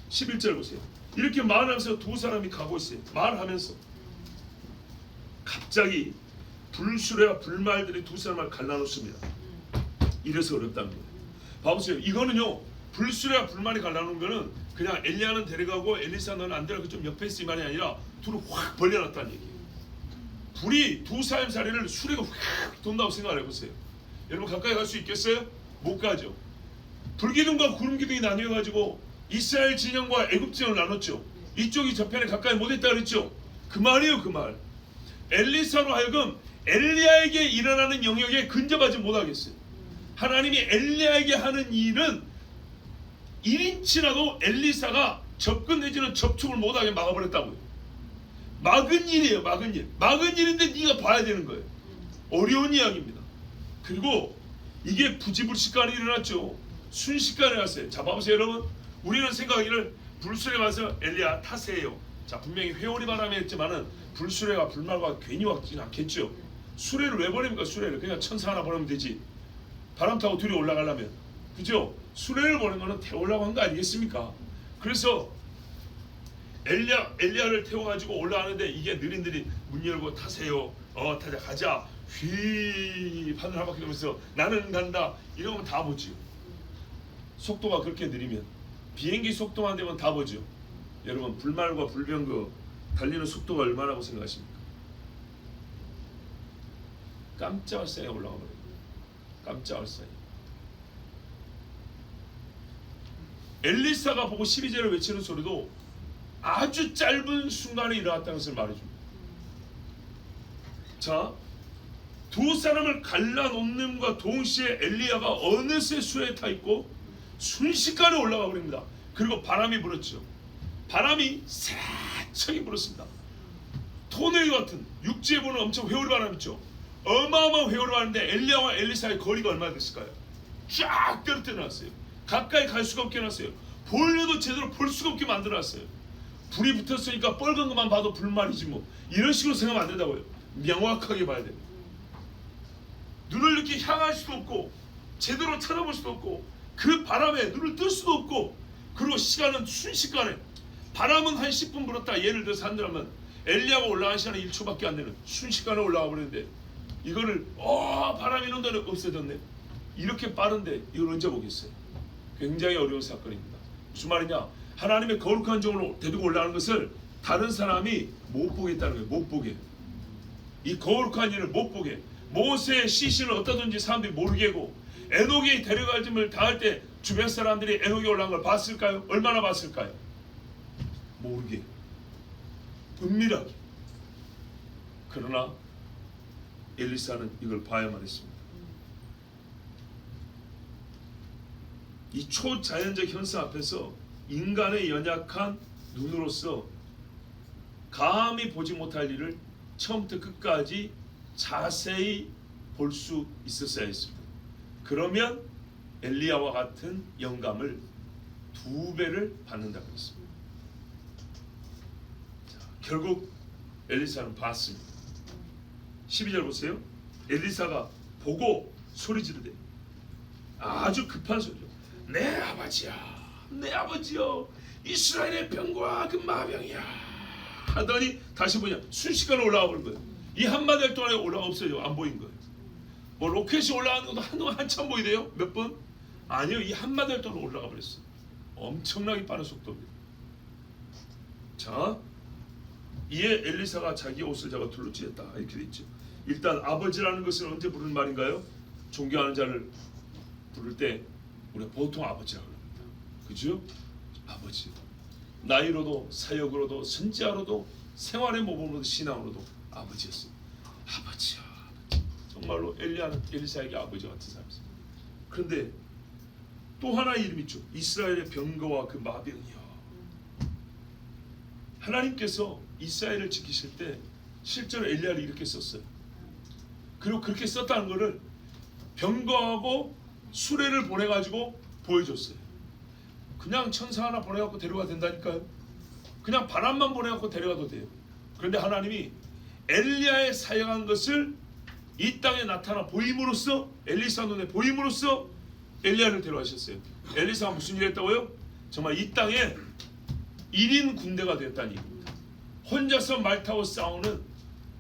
A: 11절 보세요. 이렇게 말하면서 두 사람이 가고 있어요. 말하면서 갑자기 불수레와 불말들이 두 사람을 갈라놓습니다. 이래서 어렵다는 거예요. 봐보세요. 이거는요, 불수레와 불말이 갈라놓은 거는 그냥 엘리야는 데려가고 엘리사 너는 안 데려가고 좀 옆에 있을 말이 아니라 둘을 확 벌려놨다는 얘기예요. 불이 두 사람살이를 수레가 확 돈다고 생각을 해보세요. 여러분 가까이 갈 수 있겠어요? 못 가죠. 불기둥과 구름기둥이 나뉘어가지고 이스라엘 진영과 애굽 진영을 나눴죠. 이쪽이 저편에 가까이 못했다 그랬죠. 그 말이에요, 그 말. 엘리사로 하여금 엘리야에게 일어나는 영역에 근접하지 못하겠어요. 하나님이 엘리야에게 하는 일은 1인치라도 엘리사가 접근 내지는 접촉을 못하게 막아버렸다고요. 막은 일이에요. 막은 일. 막은 일인데 네가 봐야 되는 거예요. 어려운 이야기입니다. 그리고 이게 부지불식간에 일어났죠. 순식간에 일어났어요. 자 봐보세요 여러분. 우리는 생각하기를 불수레 가서 엘리야 타세요. 자 분명히 회오리 바람이 했지만은 불수레가 불말과 괜히 왔지는 않겠죠. 수레를 왜 보냅니까? 수레를 그냥 천사 하나 보내면 되지. 바람 타고 둘이 올라가려면, 그죠? 수레를 보낸 거는 태우려고 한 거 아니겠습니까? 그래서 엘리야를 태워가지고 올라가는데 이게 느린들이 문 열고 타세요. 타자 가자. 휘 하늘 한 바퀴 돌면서 나는 간다. 이러면 다 보지요. 속도가 그렇게 느리면 비행기 속도만 되면 다 보죠. 여러분 불말과 불병거 달리는 속도가 얼마라고 생각하십니까? 깜짝할 사이에 올라가 버려요. 깜짝할 사이. 엘리사가 보고 12절을 외치는 소리도 아주 짧은 순간에 일어났다는 것을 말해줍니다. 자, 두 사람을 갈라놓는과 동시에 엘리야가 어느새 수레에 타 있고 순식간에 올라가 버립니다. 그리고 바람이 불었죠. 바람이 세차게 불었습니다. 토네이도 같은 육지에 보는 엄청 회오리 바람 있죠. 어마어마한 회오리 바람인데 엘리야와 엘리사의 거리가 얼마나 됐을까요? 쫙 떨어뜨려놨어요. 가까이 갈 수가 없게 해놨어요. 보려도 제대로 볼 수가 없게 만들어놨어요. 불이 붙었으니까 빨간 것만 봐도 불말이지 뭐. 이런 식으로 생각하면 안 된다고요. 명확하게 봐야 됩니다. 눈을 이렇게 향할 수도 없고 제대로 쳐다볼 수도 없고 그 바람에 눈을 뜰 수도 없고, 그리고 시간은 순식간에, 바람은 한 10분 불었다 예를 들어서 한다면 엘리야가 올라간 시간은 1초밖에 안 되는 순식간에 올라가 버리는데 이거를 바람이 논다는 없어졌네. 이렇게 빠른데 이걸 언제 보겠어요? 굉장히 어려운 사건입니다. 무슨 말이냐? 하나님의 거룩한 종으로 데리고 올라가는 것을 다른 사람이 못 보겠다는 거예요. 못 보게. 이 거룩한 일을 못 보게. 모세의 시신을 어디다든지 사람들이 모르게 하고 에녹이 데려갈 짐을 다 할 때 주변 사람들이 에녹이 올라간 걸 봤을까요? 얼마나 봤을까요? 모르게. 은밀하게. 그러나 엘리사는 이걸 봐야만 했습니다. 이 초자연적 현상 앞에서 인간의 연약한 눈으로서 감히 보지 못할 일을 처음부터 끝까지 자세히 볼 수 있었어야 했습니다. 그러면 엘리야와 같은 영감을 2배를 받는다고 했습니다. 자, 결국 엘리사는 봤습니다. 12절 보세요. 엘리사가 보고 소리 지르되, 아주 급한 소리로, 내 아버지야, 내 아버지여, 이스라엘의 병과 그 마병이야 하더니 다시 뭐냐, 순식간에 올라가 버린 거예요. 이 한마디 할 동안에 올라가 없어요. 안 보인 거예요. 뭐 로켓이 올라가는 것도 한동안 한참 보이대요. 몇 분? 아니요, 이 한마디 할 동안에 올라가 버렸어요. 엄청나게 빠른 속도입니다. 자, 이에 엘리사가 자기 옷을 잡아 둘러 찢었다 이렇게 돼 있죠. 일단 아버지라는 것은 언제 부르는 말인가요? 존경하는 자를 부를 때 우리가 보통 아버지라고 합니다. 그죠? 아버지. 나이로도 사역으로도 선지자로도 생활의 모범으로도 신앙으로도 아버지였습니다. 아버지야, 아버지. 정말로 엘리야는 엘리사에게 아버지 같은 사람이었습니다. 그런데 또 하나의 이름이 있죠. 이스라엘의 병거와 그 마병이요. 하나님께서 이스라엘을 지키실 때 실제로 엘리야를 이렇게 썼어요. 그리고 그렇게 썼다는 것을 병거하고 수레를 보내가지고 보여줬어요. 그냥 천사 하나 보내갖고 데려가 된다니까요. 그냥 바람만 보내갖고 데려가도 돼요. 그런데 하나님이 엘리야의 사역한 것을 이 땅에 나타나 보임으로써, 엘리사 눈에 보임으로써 엘리야를 데려가셨어요. 엘리사가 무슨 일 했다고요? 정말 이 땅에 1인 군대가 됐다는 얘기입니다. 혼자서 말 타고 싸우는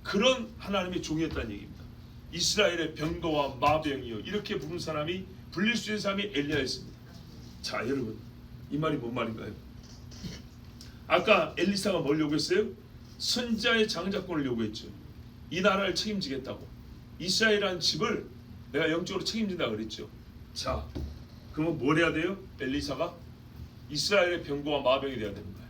A: 그런 하나님의 종이었다는 얘기입니다. 이스라엘의 병거와 마병이요, 이렇게 부른 사람이, 불릴 수 있는 사람이 엘리야였습니다. 자, 여러분, 이 말이 뭔 말인가요? 아까 엘리사가 뭘 요구했어요? 선지자의 장자권을 요구했죠. 이 나라를 책임지겠다고, 이스라엘이라는 집을 내가 영적으로 책임진다 그랬죠. 자, 그러면 뭘 해야 돼요? 엘리사가 이스라엘의 병거와 마병이 돼야 되는 거예요.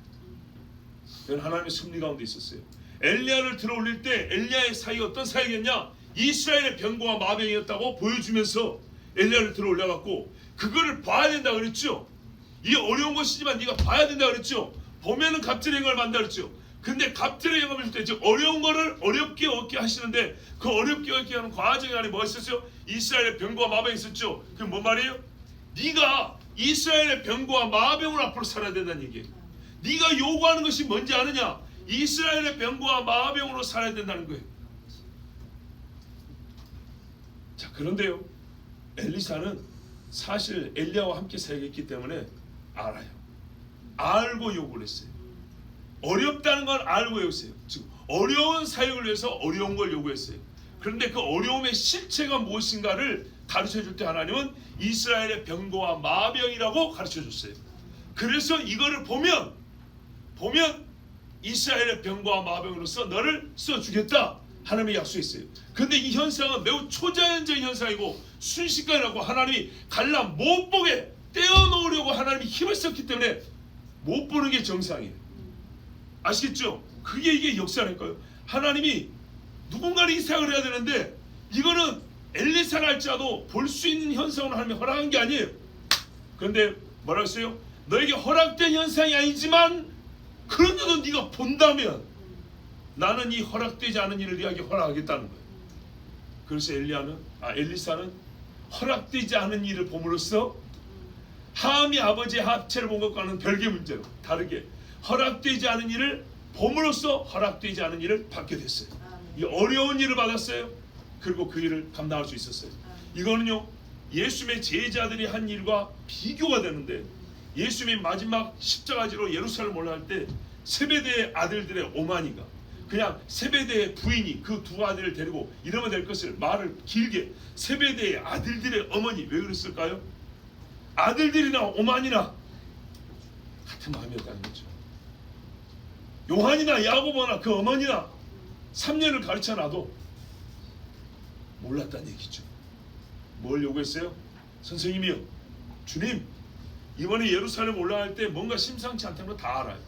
A: 그건 하나님의 섭리 가운데 있었어요. 엘리야를 들어올릴 때 엘리야의 사역이 어떤 사역이었냐? 이스라엘의 병거와 마병이었다고 보여주면서 엘리야를 들어올려갖고 그거를 봐야 된다 그랬죠. 이게 어려운 것이지만 네가 봐야 된다 그랬죠. 보면은 갑절의 영감을 받는다 그랬죠. 근데 갑절의 영감을 줄 때 즉 어려운 거를 어렵게 얻게 하시는데 그 어렵게 얻게 하는 과정이 안에 뭐가 있었어요? 이스라엘의 병거와 마병이 있었죠. 그게 뭔 말이에요? 네가 이스라엘의 병거와 마병으로 앞으로 살아야 된다는 얘기예요. 네가 요구하는 것이 뭔지 아느냐? 이스라엘의 병거와 마병으로 살아야 된다는 거예요. 자, 그런데요, 엘리사는 사실 엘리야와 함께 사역했기 때문에 알아요. 알고 요구를 했어요. 어렵다는 걸 알고 요구했어요. 즉 어려운 사역을 위해서 어려운 걸 요구했어요. 그런데 그 어려움의 실체가 무엇인가를 가르쳐줄 때 하나님은 이스라엘의 병거와 마병이라고 가르쳐줬어요. 그래서 이거를 보면 이스라엘의 병거와 마병으로서 너를 써주겠다 하나님의 약속했어요. 그런데 이 현상은 매우 초자연적인 현상이고 순식간이라고 하나님이 갈라 못 보게 떼어놓으려고 하나님이 힘을 썼기 때문에 못 보는 게 정상이에요. 아시겠죠? 그게 이게 역사라니까요. 하나님이 누군가를 이 사역을 해야 되는데 이거는 엘리사가 할지라도 볼 수 있는 현상으로 하나님이 허락한 게 아니에요. 그런데 뭐라고 했어요? 너에게 허락된 현상이 아니지만 그런데도 네가 본다면 나는 이 허락되지 않은 일을 네게 허락하겠다는 거예요. 그래서 엘리사는 허락되지 않은 일을 봄으로써 함이 아버지의 합체를 본 것과는 별개 문제로 다르게 허락되지 않은 일을 봄으로써 허락되지 않은 일을 받게 됐어요. 이 어려운 일을 받았어요. 그리고 그 일을 감당할 수 있었어요. 이거는요, 예수님의 제자들이 한 일과 비교가 되는데, 예수님이 마지막 십자가지로 예루살렘 올라갈 때 세베대의 아들들의 오마니가 그냥 세베대의 부인이 그 두 아들을 데리고 이러면 될 것을 말을 길게, 세베대의 아들들의 어머니, 왜 그랬을까요? 아들들이나 오만이나 같은 마음이었다는 거죠. 요한이나 야고보나 그 어머니나 3년을 가르쳐놔도 몰랐다는 얘기죠. 뭘 요구했어요? 선생님이요, 주님, 이번에 예루살렘 올라갈 때 뭔가 심상치 않다는 거 다 알아요.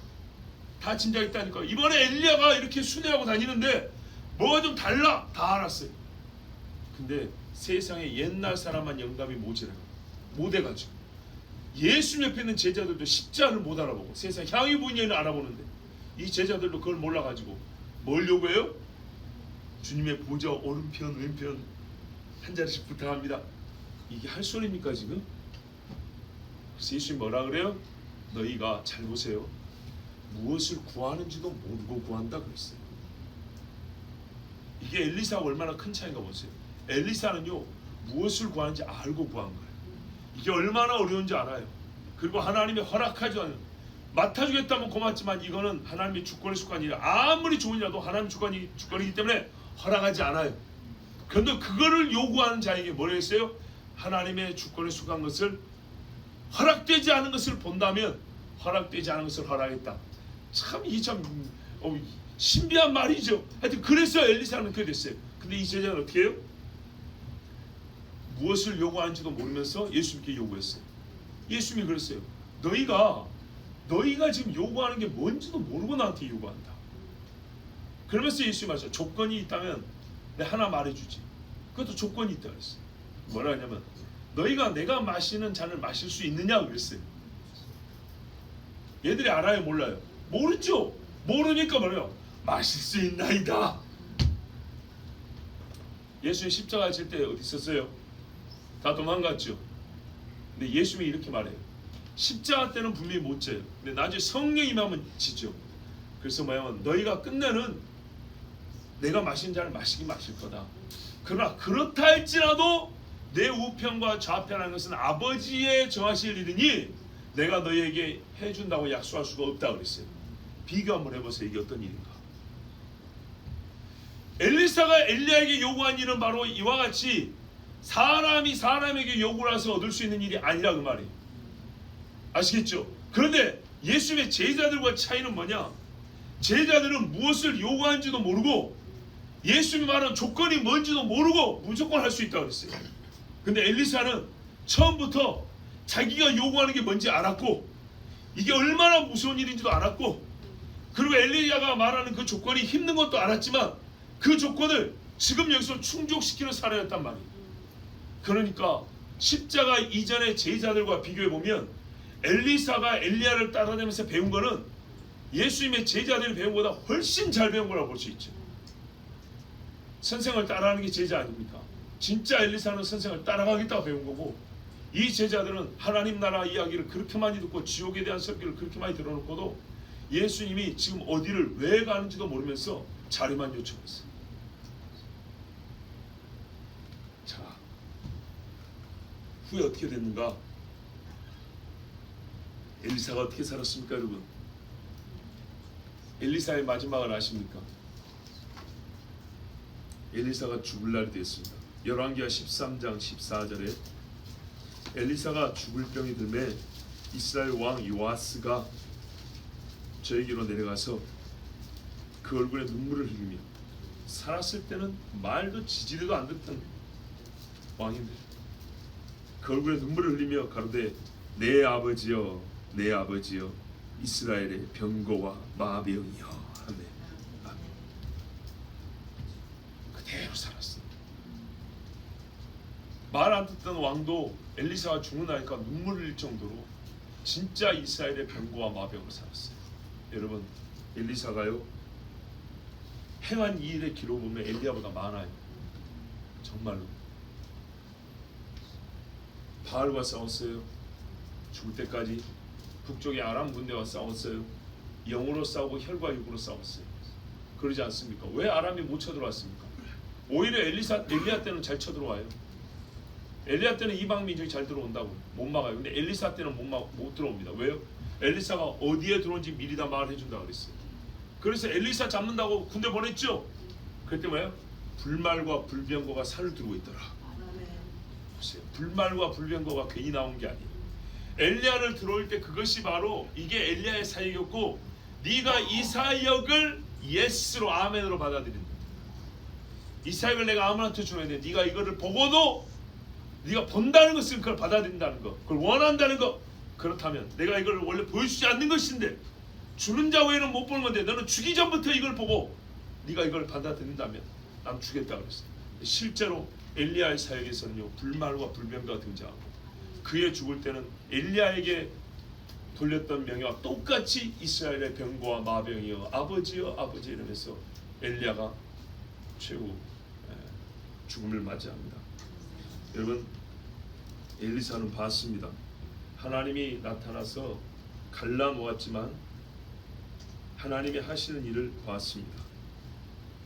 A: 다 짐작했다니까요. 이번에 엘리야가 이렇게 순회하고 다니는데 뭐가 좀 달라, 다 알았어요. 근데 세상에 옛날 사람만 영감이 못해가지고 예수 옆에 있는 제자들도 십자를 못 알아보고 세상 향유 분야를 알아보는데 이 제자들도 그걸 몰라가지고 뭘 요구해요? 주님의 보좌 오른편 왼편 한 자리씩 부탁합니다. 이게 할 소리입니까 지금? 그래서 예수님 뭐라 그래요? 너희가 잘 보세요. 무엇을 구하는지도 모르고 구한다 그랬어요. 이게 엘리사가 얼마나 큰 차이인가 보세요. 엘리사는요 무엇을 구하는지 알고 구한 거예요. 이게 얼마나 어려운지 알아요. 그리고 하나님이 허락하지 않아요. 맡아주겠다면 고맙지만 이거는 하나님의 주권의 수관이라 아무리 좋으니라도 하나님의 주권이기 때문에 허락하지 않아요. 그런데 그거를 요구하는 자에게 뭐라 했어요? 하나님의 주권에 속한 것을 허락되지 않은 것을 본다면 허락되지 않은 것을 허락했다. 참 이게 참 신비한 말이죠. 하여튼 그래서 엘리사는 그렇게 됐어요. 근데 이 제자는 어떻게 해요? 무엇을 요구하는지도 모르면서 예수님께 요구했어요. 예수님이 그랬어요. 너희가 지금 요구하는 게 뭔지도 모르고 나한테 요구한다. 그러면서 예수님이 말했어요. 조건이 있다면 내가 하나 말해주지. 그것도 조건이 있다 그랬어요. 뭐라 하냐면 너희가 내가 마시는 잔을 마실 수 있느냐 그랬어요. 얘들이 알아요 몰라요? 모르죠. 모르니까 뭐래요? 마실 수 있나이다. 예수님 십자가 질 때 어디 있었어요? 다 도망갔죠. 근데 예수님이 이렇게 말해요. 십자가 때는 분명히 못 져요. 근데 나중에 성령 임하면 지죠. 그래서 뭐냐면 너희가 끝내는 내가 마신 잔을 마시긴 마실 거다. 그러나 그렇다 할지라도 내 우편과 좌편하는 것은 아버지의 정하실 일이니 내가 너희에게 해준다고 약속할 수가 없다 그랬어요. 비교 한번 해보세요. 이게 어떤 일인가. 엘리사가 엘리야에게 요구한 일은 바로 이와 같이 사람이 사람에게 요구를 해서 얻을 수 있는 일이 아니라 그 말이에요. 아시겠죠? 그런데 예수님의 제자들과 차이는 뭐냐? 제자들은 무엇을 요구하는지도 모르고 예수님이 말하는 조건이 뭔지도 모르고 무조건 할 수 있다고 그랬어요. 근데 엘리사는 처음부터 자기가 요구하는 게 뭔지 알았고 이게 얼마나 무서운 일인지도 알았고 그리고 엘리야가 말하는 그 조건이 힘든 것도 알았지만 그 조건을 지금 여기서 충족시키는 사례였단 말이에요. 그러니까 십자가 이전의 제자들과 비교해보면 엘리사가 엘리야를 따라다니면서 배운 거는 예수님의 제자들이 배운 것보다 훨씬 잘 배운 거라고 볼 수 있죠. 선생을 따라하는 게 제자 아닙니까? 진짜 엘리사는 선생을 따라가겠다고 배운 거고 이 제자들은 하나님 나라 이야기를 그렇게 많이 듣고 지옥에 대한 설교를 그렇게 많이 들어놓고도 예수님이 지금 어디를 왜 가는지도 모르면서 자리만 요청했어요. 자, 후에 어떻게 됐는가? 엘리사가 어떻게 살았습니까 여러분? 엘리사의 마지막을 아십니까? 엘리사가 죽을 날이 됐습니다. 열왕기하 13장 14절에 엘리사가 죽을 병이 들매 이스라엘 왕 요아스가 저에게로 내려가서 그 얼굴에 눈물을 흘리며 살았을 때는 말도 지지리도 안 듣던 왕인데 그 얼굴에 눈물을 흘리며 가로되 내 아버지여 내 아버지여 이스라엘의 병거와 마병이여 하네. 아멘. 그대로 살았어. 말 안 듣던 왕도 엘리사가 죽고 나니까 눈물을 흘릴 정도로 진짜 이스라엘의 병거와 마병으로 살았어요. 여러분 엘리사가요 행한 이 일의 기록 보면 엘리야보다 많아요. 정말로. 바알과 싸웠어요. 죽을 때까지. 북쪽의 아람 군대와 싸웠어요. 영으로 싸우고 혈과 육으로 싸웠어요. 그러지 않습니까? 왜 아람이 못 쳐들어왔습니까? 오히려 엘리야 때는 잘 쳐들어와요. 엘리야 때는 이방 민족이 잘 들어온다고 못 막아요. 근데 엘리사 때는 못 들어옵니다. 왜요? 엘리사가 어디에 들어온지 미리 다 말해준다고 그랬어요. 그래서 엘리사 잡는다고 군대 보냈죠. 그때 뭐예요? 불말과 불병거가 살을 들고 있더라. 보세요. 불말과 불병거가 괜히 나온 게 아니에요. 엘리야를 들어올 때 그것이 바로 이게 엘리야의 사역이었고 네가 이 사역을 예스로 아멘으로 받아들인다. 이 사역을 내가 아무한테 줘야 돼. 네가 이거를 보고도 네가 본다는 것은 그걸 받아들인다는 거, 그걸 원한다는 거. 그렇다면 내가 이걸 원래 보여주지 않는 것인데 주는 자 외에는 못 보는 건데 너는 주기 전부터 이걸 보고 네가 이걸 받아들인다면 난 주겠다 그랬어요. 실제로 엘리야의 사역에서는요 불말과 불병거가 등장하고 그의 죽을 때는 엘리야에게 돌렸던 명예와 똑같이 이스라엘의 병거와 마병이여 아버지여 아버지 이러면서 엘리야가 최후 죽음을 맞이합니다. 여러분 엘리사는 봤습니다. 하나님이 나타나서 갈라놓았지만 하나님이 하시는 일을 봤습니다.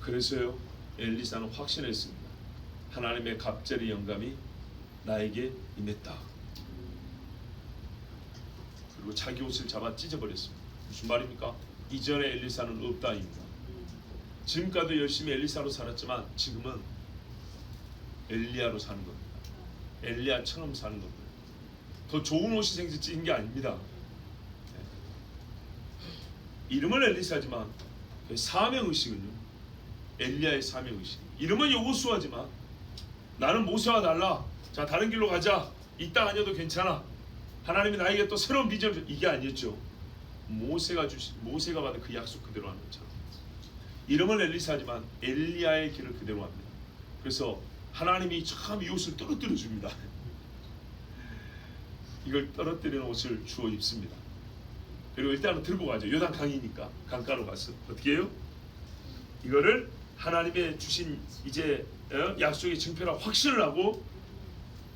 A: 그래서요 엘리사는 확신했습니다. 하나님의 갑절의 영감이 나에게 임했다. 그리고 자기 옷을 잡아 찢어버렸습니다. 무슨 말입니까? 이전에 엘리사는 없다입니다. 지금까지 열심히 엘리사로 살았지만 지금은 엘리야로 사는 겁니다. 엘리야처럼 사는 겁니다. 더 좋은 옷이 생겨서 찢은 게 아닙니다. 이름은 엘리사지만 사명의식은요, 엘리야의 사명의식. 이름은 여호수아지만 나는 모세와 달라. 자, 다른 길로 가자. 이 땅 아니어도 괜찮아. 하나님이 나에게 또 새로운 비전을, 이게 아니었죠. 모세가 받은 그 약속 그대로 하는 것처럼. 이름은 엘리사지만 엘리야의 길을 그대로 합니다. 그래서 하나님이 참 이 옷을 떨어뜨려 줍니다. 이걸 떨어뜨리는 옷을 주워 입습니다. 그리고 일단은 들고 가죠. 요단 강이니까 강가로 가서 어떻게 해요? 이거를 하나님의 주신 이제 약속의 증표라 확신을 하고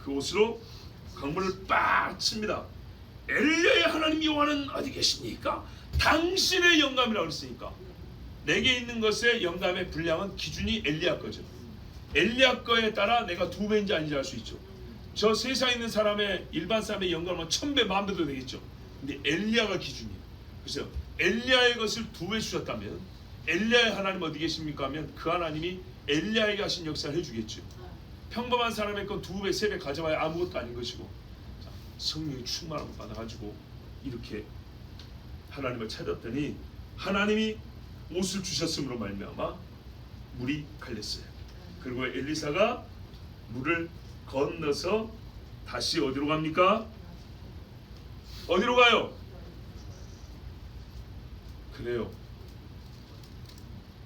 A: 그 옷으로 강물을 빡 칩니다. 엘리야의 하나님 여호와는 어디 계십니까? 당신의 영감이라고 했으니까 내게 있는 것의 영감의 분량은 기준이 엘리야 거죠. 엘리야 거에 따라 내가 2배인지 아닌지 알 수 있죠. 저 세상에 있는 사람의 일반 사람의 영감은 1000배, 10,000배도 되겠죠. 근데 엘리야가 기준이에요. 그래서 엘리야의 것을 2배 주셨다면 엘리야의 하나님 어디 계십니까 하면 그 하나님이 엘리야에게 하신 역사를 해주겠죠. 평범한 사람의 건 2배, 3배 가져와야 아무것도 아닌 것이고, 자, 성령이 충만함을 받아가지고 이렇게 하나님을 찾았더니 하나님이 옷을 주셨음으로 말미암아 물이 갈렸어요. 그리고 엘리사가 물을 건너서 다시 어디로 갑니까? 어디로 가요? 그래요.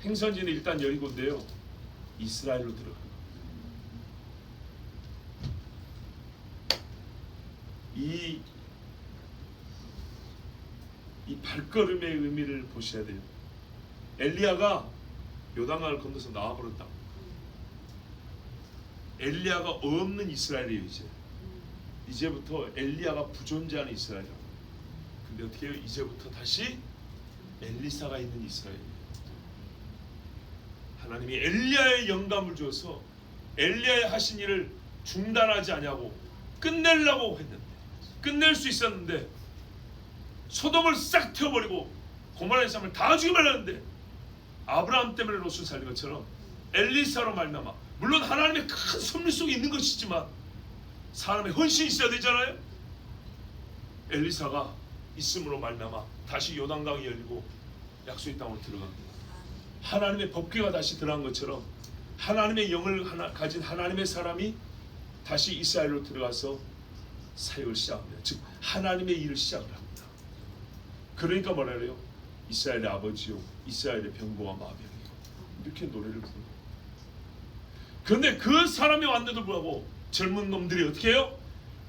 A: 행선지는 일단 여리고인데요, 이스라엘로 들어가요. 이 발걸음의 의미를 보셔야 돼요. 엘리야가 요단강을 건너서 나와버렸다. 엘리야가 없는 이스라엘이에요. 이제부터 엘리야가 부존재하는 이스라엘이라고. 근데 어떻게 해요? 이제부터 다시 엘리사가 있는 이스라엘이에요. 하나님이 엘리야의 영감을 주어서 엘리야의 하신 일을 중단하지 않냐고 끝내려고 했는데, 끝낼 수 있었는데 소돔을 싹 태워버리고 고모라의 사람을 다 죽여버렸는데, 아브라함 때문에 롯을 살린 것처럼 엘리사로 말미암아, 물론 하나님의 큰 섭리 속에 있는 것이지만 사람의 헌신이 있어야 되잖아요. 엘리사가 있음으로 말미암아 다시 요단강이 열리고 약속의 땅으로 들어갑니다. 하나님의 법궤가 다시 들어간 것처럼 하나님의 영을 가진 하나님의 사람이 다시 이스라엘로 들어가서 사역을 시작합니다. 즉 하나님의 일을 시작을 합니다. 그러니까 뭐라 그래요? 이스라엘의 아버지요 이스라엘의 병거와 마병이요, 이렇게 노래를 부르고. 그런데 그 사람이 왔는데도 불구하고 젊은 놈들이 어떻게 해요?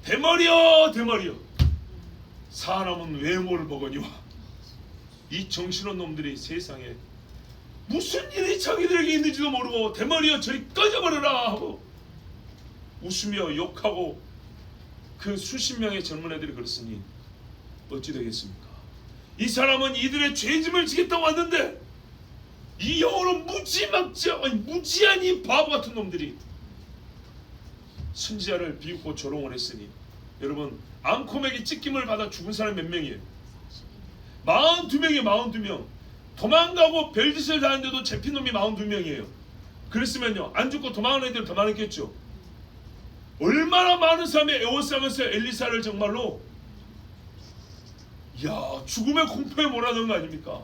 A: 대머리여 대머리여, 사람은 외모를 보거니와. 이 정신없는 놈들이 세상에 무슨 일이 자기들에게 있는지도 모르고 대머리여 저리 꺼져버려라 하고 웃으며 욕하고, 그 수십 명의 젊은 애들이 그랬으니 어찌 되겠습니까? 이 사람은 이들의 죄짐을 지겠다고 왔는데 이 영으로 무지한 이 바보 같은 놈들이 선지자를 비웃고 조롱을 했으니, 여러분 암코맥이 찢김을 받아 죽은 사람이 몇 명이에요? 42명이에요. 42명. 도망가고 별짓을 다 하는데도 잡힌 놈이 42명이에요. 그랬으면요 안 죽고 도망가는 애들은 더 많았겠죠. 얼마나 많은 사람이 에워싸면서 엘리사를 정말로 죽음의 공포에 몰아넣은 거 아닙니까?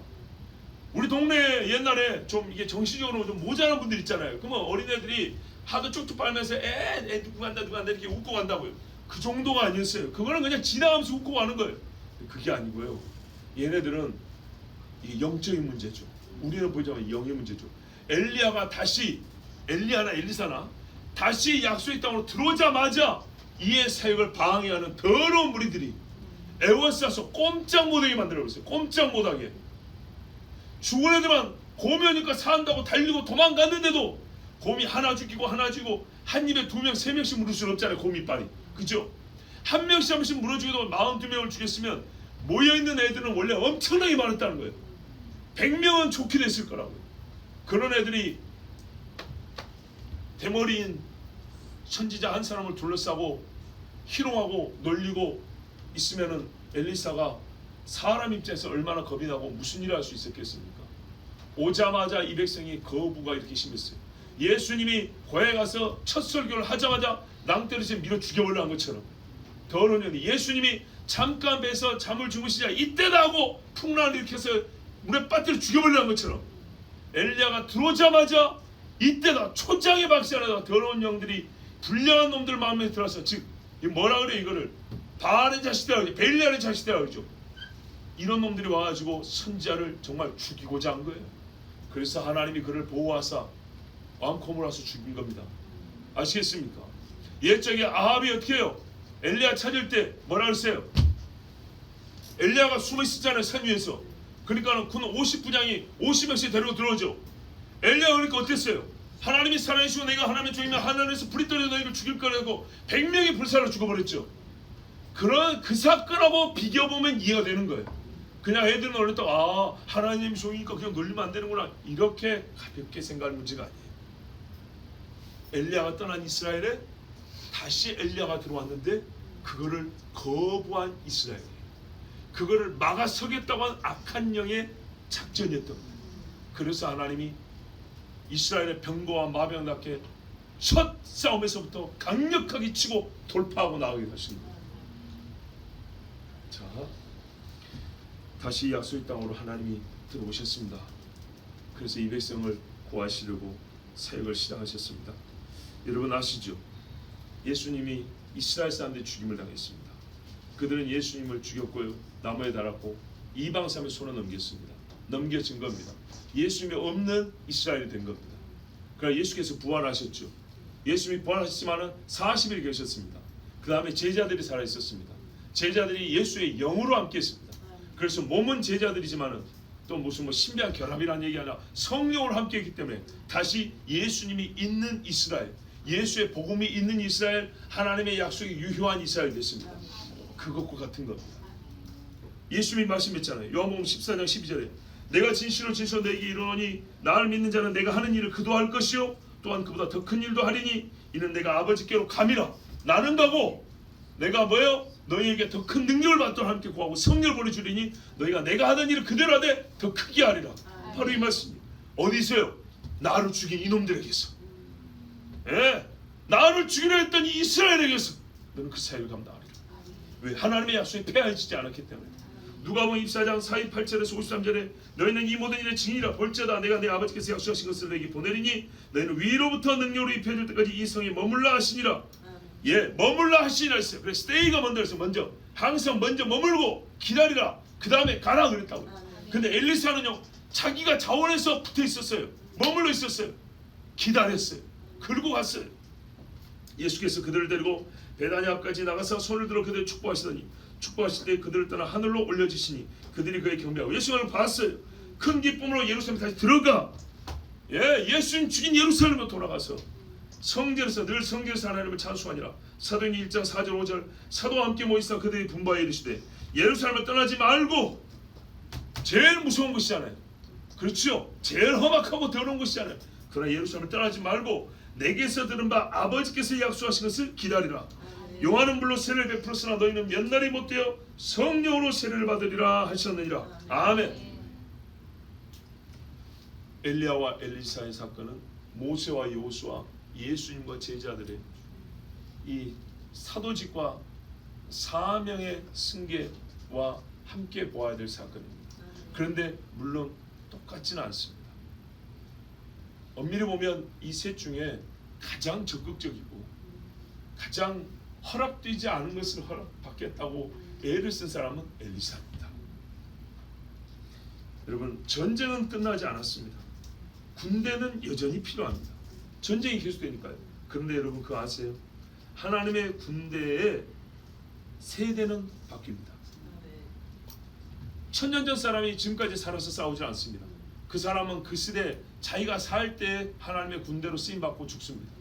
A: 우리 동네 옛날에 좀 이게 정신적으로 좀 모자란 분들 있잖아요. 그러면 어린애들이 하도 쭉쭉 빨면서 애 누구 간다 이렇게 웃고 간다고요. 그 정도가 아니었어요. 그거는 그냥 지나가면서 웃고 가는 거예요. 그게 아니고요, 얘네들은 이게 영적인 문제죠. 우리는 보자면 영의 문제죠. 엘리야가 다시, 엘리야나 엘리사나 다시 약속의 땅으로 들어오자마자 이의 사역을 방해하는 더러운 무리들이 에워싸서 꼼짝 못하게 만들어버렸어요. 꼼짝 못하게. 죽은 애들만 곰이 오니까 산다고 달리고 도망갔는데도 곰이 하나 죽이고 하나 죽이고 한 입에 2명 3명씩 물을 수는 없잖아요. 곰 이빨이. 그죠? 한 명씩 한 명씩 물어 죽여도 42명을 죽였으면 모여있는 애들은 원래 엄청나게 많았다는 거예요. 100명은 좋게 됐을 거라고요. 그런 애들이 대머리인 선지자 한 사람을 둘러싸고 희롱하고 놀리고 있으면은 엘리사가 사람 입장에서 얼마나 겁이 나고 무슨 일을 할 수 있었겠습니까? 오자마자 이 백성이 거부가 이렇게 심했어요. 예수님이 고향에 가서 첫 설교를 하자마자 낭떠러지에 밀어 죽여버려 한 것처럼 더러운 년이 예수님이 잠깐 배서 잠을 주무시자 이때다 하고 풍랑을 일으켜서 물에 빠뜨려 죽여버려 한 것처럼 엘리야가 들어오자마자 이때다 초장의 박수 안에다 더러운 영들이 불량한 놈들 마음에 들어서 즉 뭐라 그래 이거를 바알의 자식들이라고 그러죠. 벨리알의 자식들이라고 그러죠. 이런 놈들이 와가지고 선지자를 정말 죽이고자 한 거예요. 그래서 하나님이 그를 보호하사 왕콤을 와서 죽인 겁니다. 아시겠습니까? 옛적에 아합이 어떻게 해요? 엘리야 찾을 때 뭐라 그랬어요? 엘리야가 숨어 있었잖아요, 산 위에서. 그러니까 군 50부장이 50명씩 데리고 들어오죠. 엘리야가 그러니까 어땠어요? 하나님이 살아계시고 내가 하나님의 종이면 하늘에서 불이 떨어져 너희를 죽일 거라고 100명이 불살로 죽어버렸죠. 그런 그 사건하고 비교보면 이해가 되는 거예요. 그냥 애들은 놀랬다가 아 하나님 종이니까 그냥 놀리면 안 되는구나 이렇게 가볍게 생각할 문제가 아니에요. 엘리야가 떠난 이스라엘에 다시 엘리야가 들어왔는데 그거를 거부한 이스라엘, 그거를 막아서겠다고 한 악한 영의 작전이었던 거예요. 그래서 하나님이 이스라엘의 병거와 마병답게 첫 싸움에서부터 강력하게 치고 돌파하고 나가게 하신 거예요. 자, 다시 약속의 땅으로 하나님이 들어오셨습니다. 그래서 이 백성을 구하시려고 사역을 시작하셨습니다. 여러분 아시죠? 예수님이 이스라엘 사람들이 죽임을 당했습니다. 그들은 예수님을 죽였고요, 나무에 달았고 이방 사람의 손에 넘겼습니다. 넘겨진 겁니다. 예수님이 없는 이스라엘이 된 겁니다. 그러나 예수께서 부활하셨죠. 예수님이 부활하셨지만은 40일 계셨습니다. 그 다음에 제자들이 살아 있었습니다. 제자들이 예수의 영으로 함께 했습니다. 그래서 몸은 제자들이지만은 또 무슨 뭐 신비한 결합이라는 얘기 아니라 성령으로 함께 했기 때문에 다시 예수님이 있는 이스라엘, 예수의 복음이 있는 이스라엘, 하나님의 약속이 유효한 이스라엘 됐습니다. 그것과 같은 겁니다. 예수님이 말씀했잖아요. 요한복음 14장 12절에 내가 진실로 진실로 너에게 이르노니 나를 믿는 자는 내가 하는 일을 그도 할 것이요 또한 그보다 더 큰 일도 하리니 이는 내가 아버지께로 감이라. 나는 가고 내가 뭐예요? 너희에게 더 큰 능력을 받도록 함께 구하고 성령을 보내주리니 너희가 내가 하던 일을 그대로 하되 더 크게 하리라. 바로 이 말씀입니다. 어디 있어요? 나를 죽인 이놈들에게서, 나를 죽이려 했던 이 이스라엘에게서 너는 그 사역을 감당하리라. 왜? 하나님의 약속에 폐하지지 않았기 때문에. 누가복음 24장 48절에서 53절에 너희는 이 모든 일의 증인이라. 볼지어다 내가 내 아버지께서 약속하신 것을 너희에게 보내리니 너희는 위로부터 능력으로 입혀질 때까지 이 성에 머물라 하시니라. 머물라 하시니라 했어요. 그래서 stay가 먼저 항상 먼저 머물고 기다리라. 그 다음에 가라 그랬다고요. 근데 엘리사는요 자기가 자원해서 붙어 있었어요. 머물러 있었어요. 기다렸어요. 그리고 갔어요. 예수께서 그들을 데리고 베다니 앞까지 나가서 손을 들어 그들을 축복하시더니 축복하실 때 그들을 떠나 하늘로 올려주시니 그들이 그의 경배하고 예수님을 봤어요. 큰 기쁨으로 예루살렘에 다시 들어가. 예수님 죽인 예루살렘으로 돌아가서 성전에서 늘 성전에서 하나님을 찬송하니라. 사도행전 1장 4절 5절 사도와 함께 모이사 그들이 분바에 이르시되 예루살렘을 떠나지 말고. 제일 무서운 것이잖아요. 그렇죠? 제일 험악하고 더러운 것이잖아요. 그러나 예루살렘을 떠나지 말고 내게서 들은 바 아버지께서 약속하신 것을 기다리라. 요한은 물론 세례를 베풀었으나 너희는 몇 날이 못되어 성령으로 세례를 받으리라 하셨느니라. 아멘. 엘리야와 엘리사의 사건은 모세와 여호수아, 예수님과 제자들의 이 사도직과 사명의 승계와 함께 보아야 될 사건입니다. 그런데 물론 똑같지는 않습니다. 엄밀히 보면 이 셋 중에 가장 적극적이고 가장 허락되지 않은 것을 허락받겠다고 애를 쓴 사람은 엘리사입니다. 여러분 전쟁은 끝나지 않았습니다. 군대는 여전히 필요합니다. 전쟁이 계속되니까요. 그런데 여러분 그거 아세요? 하나님의 군대의 세대는 바뀝니다. 천년 전 사람이 지금까지 살아서 싸우지 않습니다. 그 사람은 그 시대 자기가 살 때 하나님의 군대로 쓰임받고 죽습니다.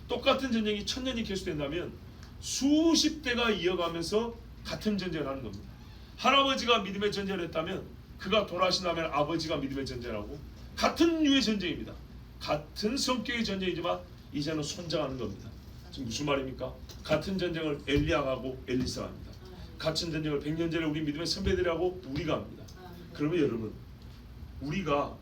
A: 똑같은 전쟁이 천년이 계속된다면 수십 대가 이어가면서 같은 전쟁을 하는 겁니다. 할아버지가 믿음의 전쟁을 했다면 그가 돌아가신 다음에 아버지가 믿음의 전쟁을 하고 같은 류의 전쟁입니다. 같은 성격의 전쟁이지만 이제는 손장하는 겁니다. 지금 무슨 말입니까? 같은 전쟁을 엘리야가 하고 엘리사가 합니다. 같은 전쟁을 100년 전에 우리 믿음의 선배들이 하고 우리가 합니다. 그러면 여러분, 우리가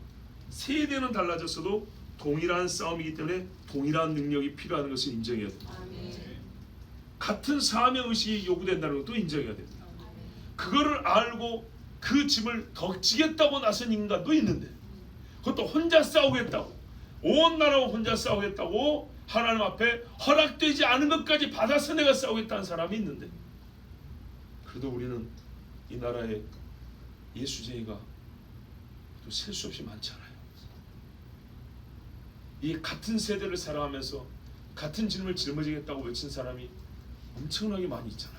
A: 세대는 달라졌어도 동일한 싸움이기 때문에 동일한 능력이 필요한 것을 인정해야 됩니다. 같은 사명의식이 요구된다는 것도 인정해야 됩니다. 그거를 알고 그 짐을 더 지겠다고 나선 인간도 있는데, 그것도 혼자 싸우겠다고, 온 나라와 혼자 싸우겠다고 하나님 앞에 허락되지 않은 것까지 받아서 내가 싸우겠다는 사람이 있는데, 그래도 우리는 이 나라에 예수쟁이가 또 셀 수 없이 많잖아요. 이 같은 세대를 살아가면서 같은 짐을 짊어지겠다고 외친 사람이 엄청나게 많이 있잖아요.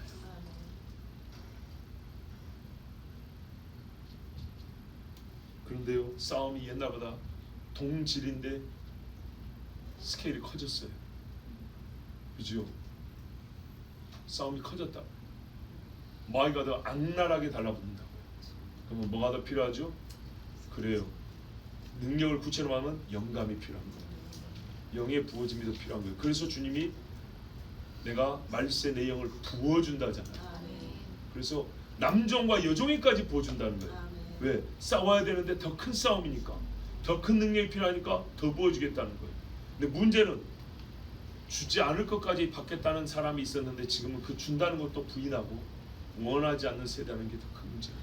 A: 그런데요, 싸움이 옛날보다 동질인데 스케일이 커졌어요. 그죠? 싸움이 커졌다. 마귀가 더 악랄하게 달라붙는다고. 그러면 뭐가 더 필요하죠? 그래요, 능력을 구체로 하면 영감이 필요한 거예요. 영의 부어짐이 더 필요한 거예요. 그래서 주님이 내가 말세 내 영을 부어준다잖아요. 그래서 남종과 여종에까지 부어준다는 거예요. 왜? 싸워야 되는데 더 큰 싸움이니까, 더 큰 능력이 필요하니까 더 부어주겠다는 거예요. 근데 문제는 주지 않을 것까지 받겠다는 사람이 있었는데 지금은 그 준다는 것도 부인하고 원하지 않는 세대라는 게 더 큰 문제예요.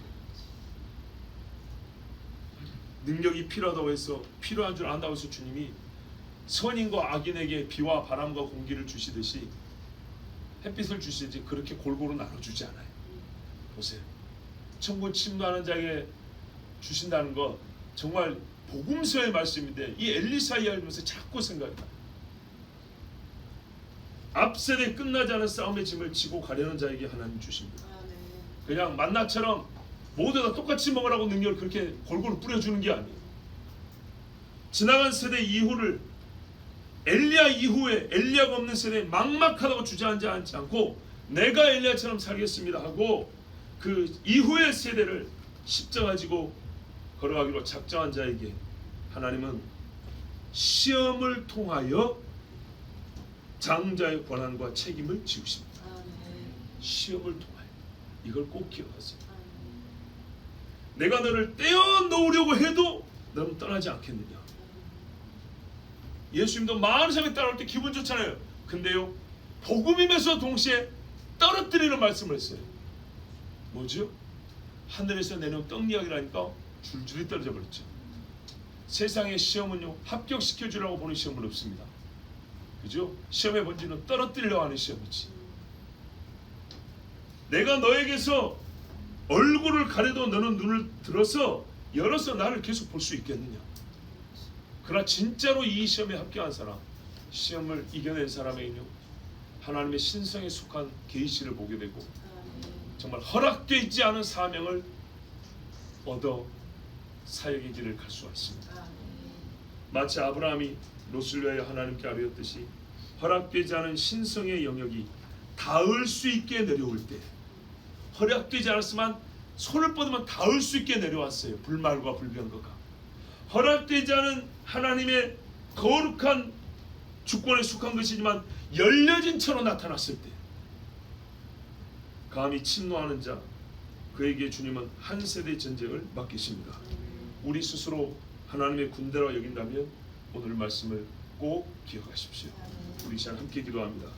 A: 능력이 필요하다고 해서 필요한 줄 안다고 해서 주님이 선인과 악인에게 비와 바람과 공기를 주시듯이 햇빛을 주시지 그렇게 골고루 나눠주지 않아요. 보세요, 천국 침노하는 자에게 주신다는 거 정말 복음서의 말씀인데, 이 엘리사 이야기하면서 자꾸 생각이 나요. 앞세대 끝나지 않은 싸움의 짐을 지고 가려는 자에게 하나님 주십니다. 그냥 만나처럼 모두 다 똑같이 먹으라고 능력을 그렇게 골고루 뿌려주는 게 아니에요. 지나간 세대 이후를, 엘리야 이후에 엘리야가 없는 세대에 막막하다고 주저앉지 않고 내가 엘리야처럼 살겠습니다 하고 그 이후의 세대를 십자가 지고 걸어가기로 작정한 자에게 하나님은 시험을 통하여 장자의 권한과 책임을 지우십니다. 시험을 통하여. 이걸 꼭 기억하세요. 내가 너를 떼어놓으려고 해도 너는 떠나지 않겠느냐. 예수님도 많은 사람이 따라올 때 기분 좋잖아요. 근데요, 복음이면서 동시에 떨어뜨리는 말씀을 했어요. 뭐죠? 하늘에서 내려온 떡 이야기라니까 줄줄이 떨어져 버렸죠. 세상의 시험은요, 합격시켜 주려고 보는 시험은 없습니다. 그죠? 시험의 본질은 떨어뜨리려고 하는 시험이지. 내가 너에게서 얼굴을 가려도 너는 눈을 열어서 나를 계속 볼 수 있겠느냐. 그러나 진짜로 이 시험에 합격한 사람, 시험을 이겨낸 사람에게는요, 하나님의 신성에 속한 계시를 보게 되고 정말 허락되어 있지 않은 사명을 얻어 사역의 길을 갈 수가 있습니다. 마치 아브라함이 롯을 위하여 하나님께 아뢰었듯이 허락되지 않은 신성의 영역이 닿을 수 있게 내려올 때, 허락되지 않았으면 손을 뻗으면 닿을 수 있게 내려왔어요. 불말과 불병거가. 허락되지 않은 하나님의 거룩한 주권에 속한 것이지만 열려진 채로 나타났을 때, 감히 침노하는 자, 그에게 주님은 한 세대 전쟁을 맡기십니다. 우리 스스로 하나님의 군대로 여긴다면 오늘 말씀을 꼭 기억하십시오. 우리 시간 함께 기도합니다.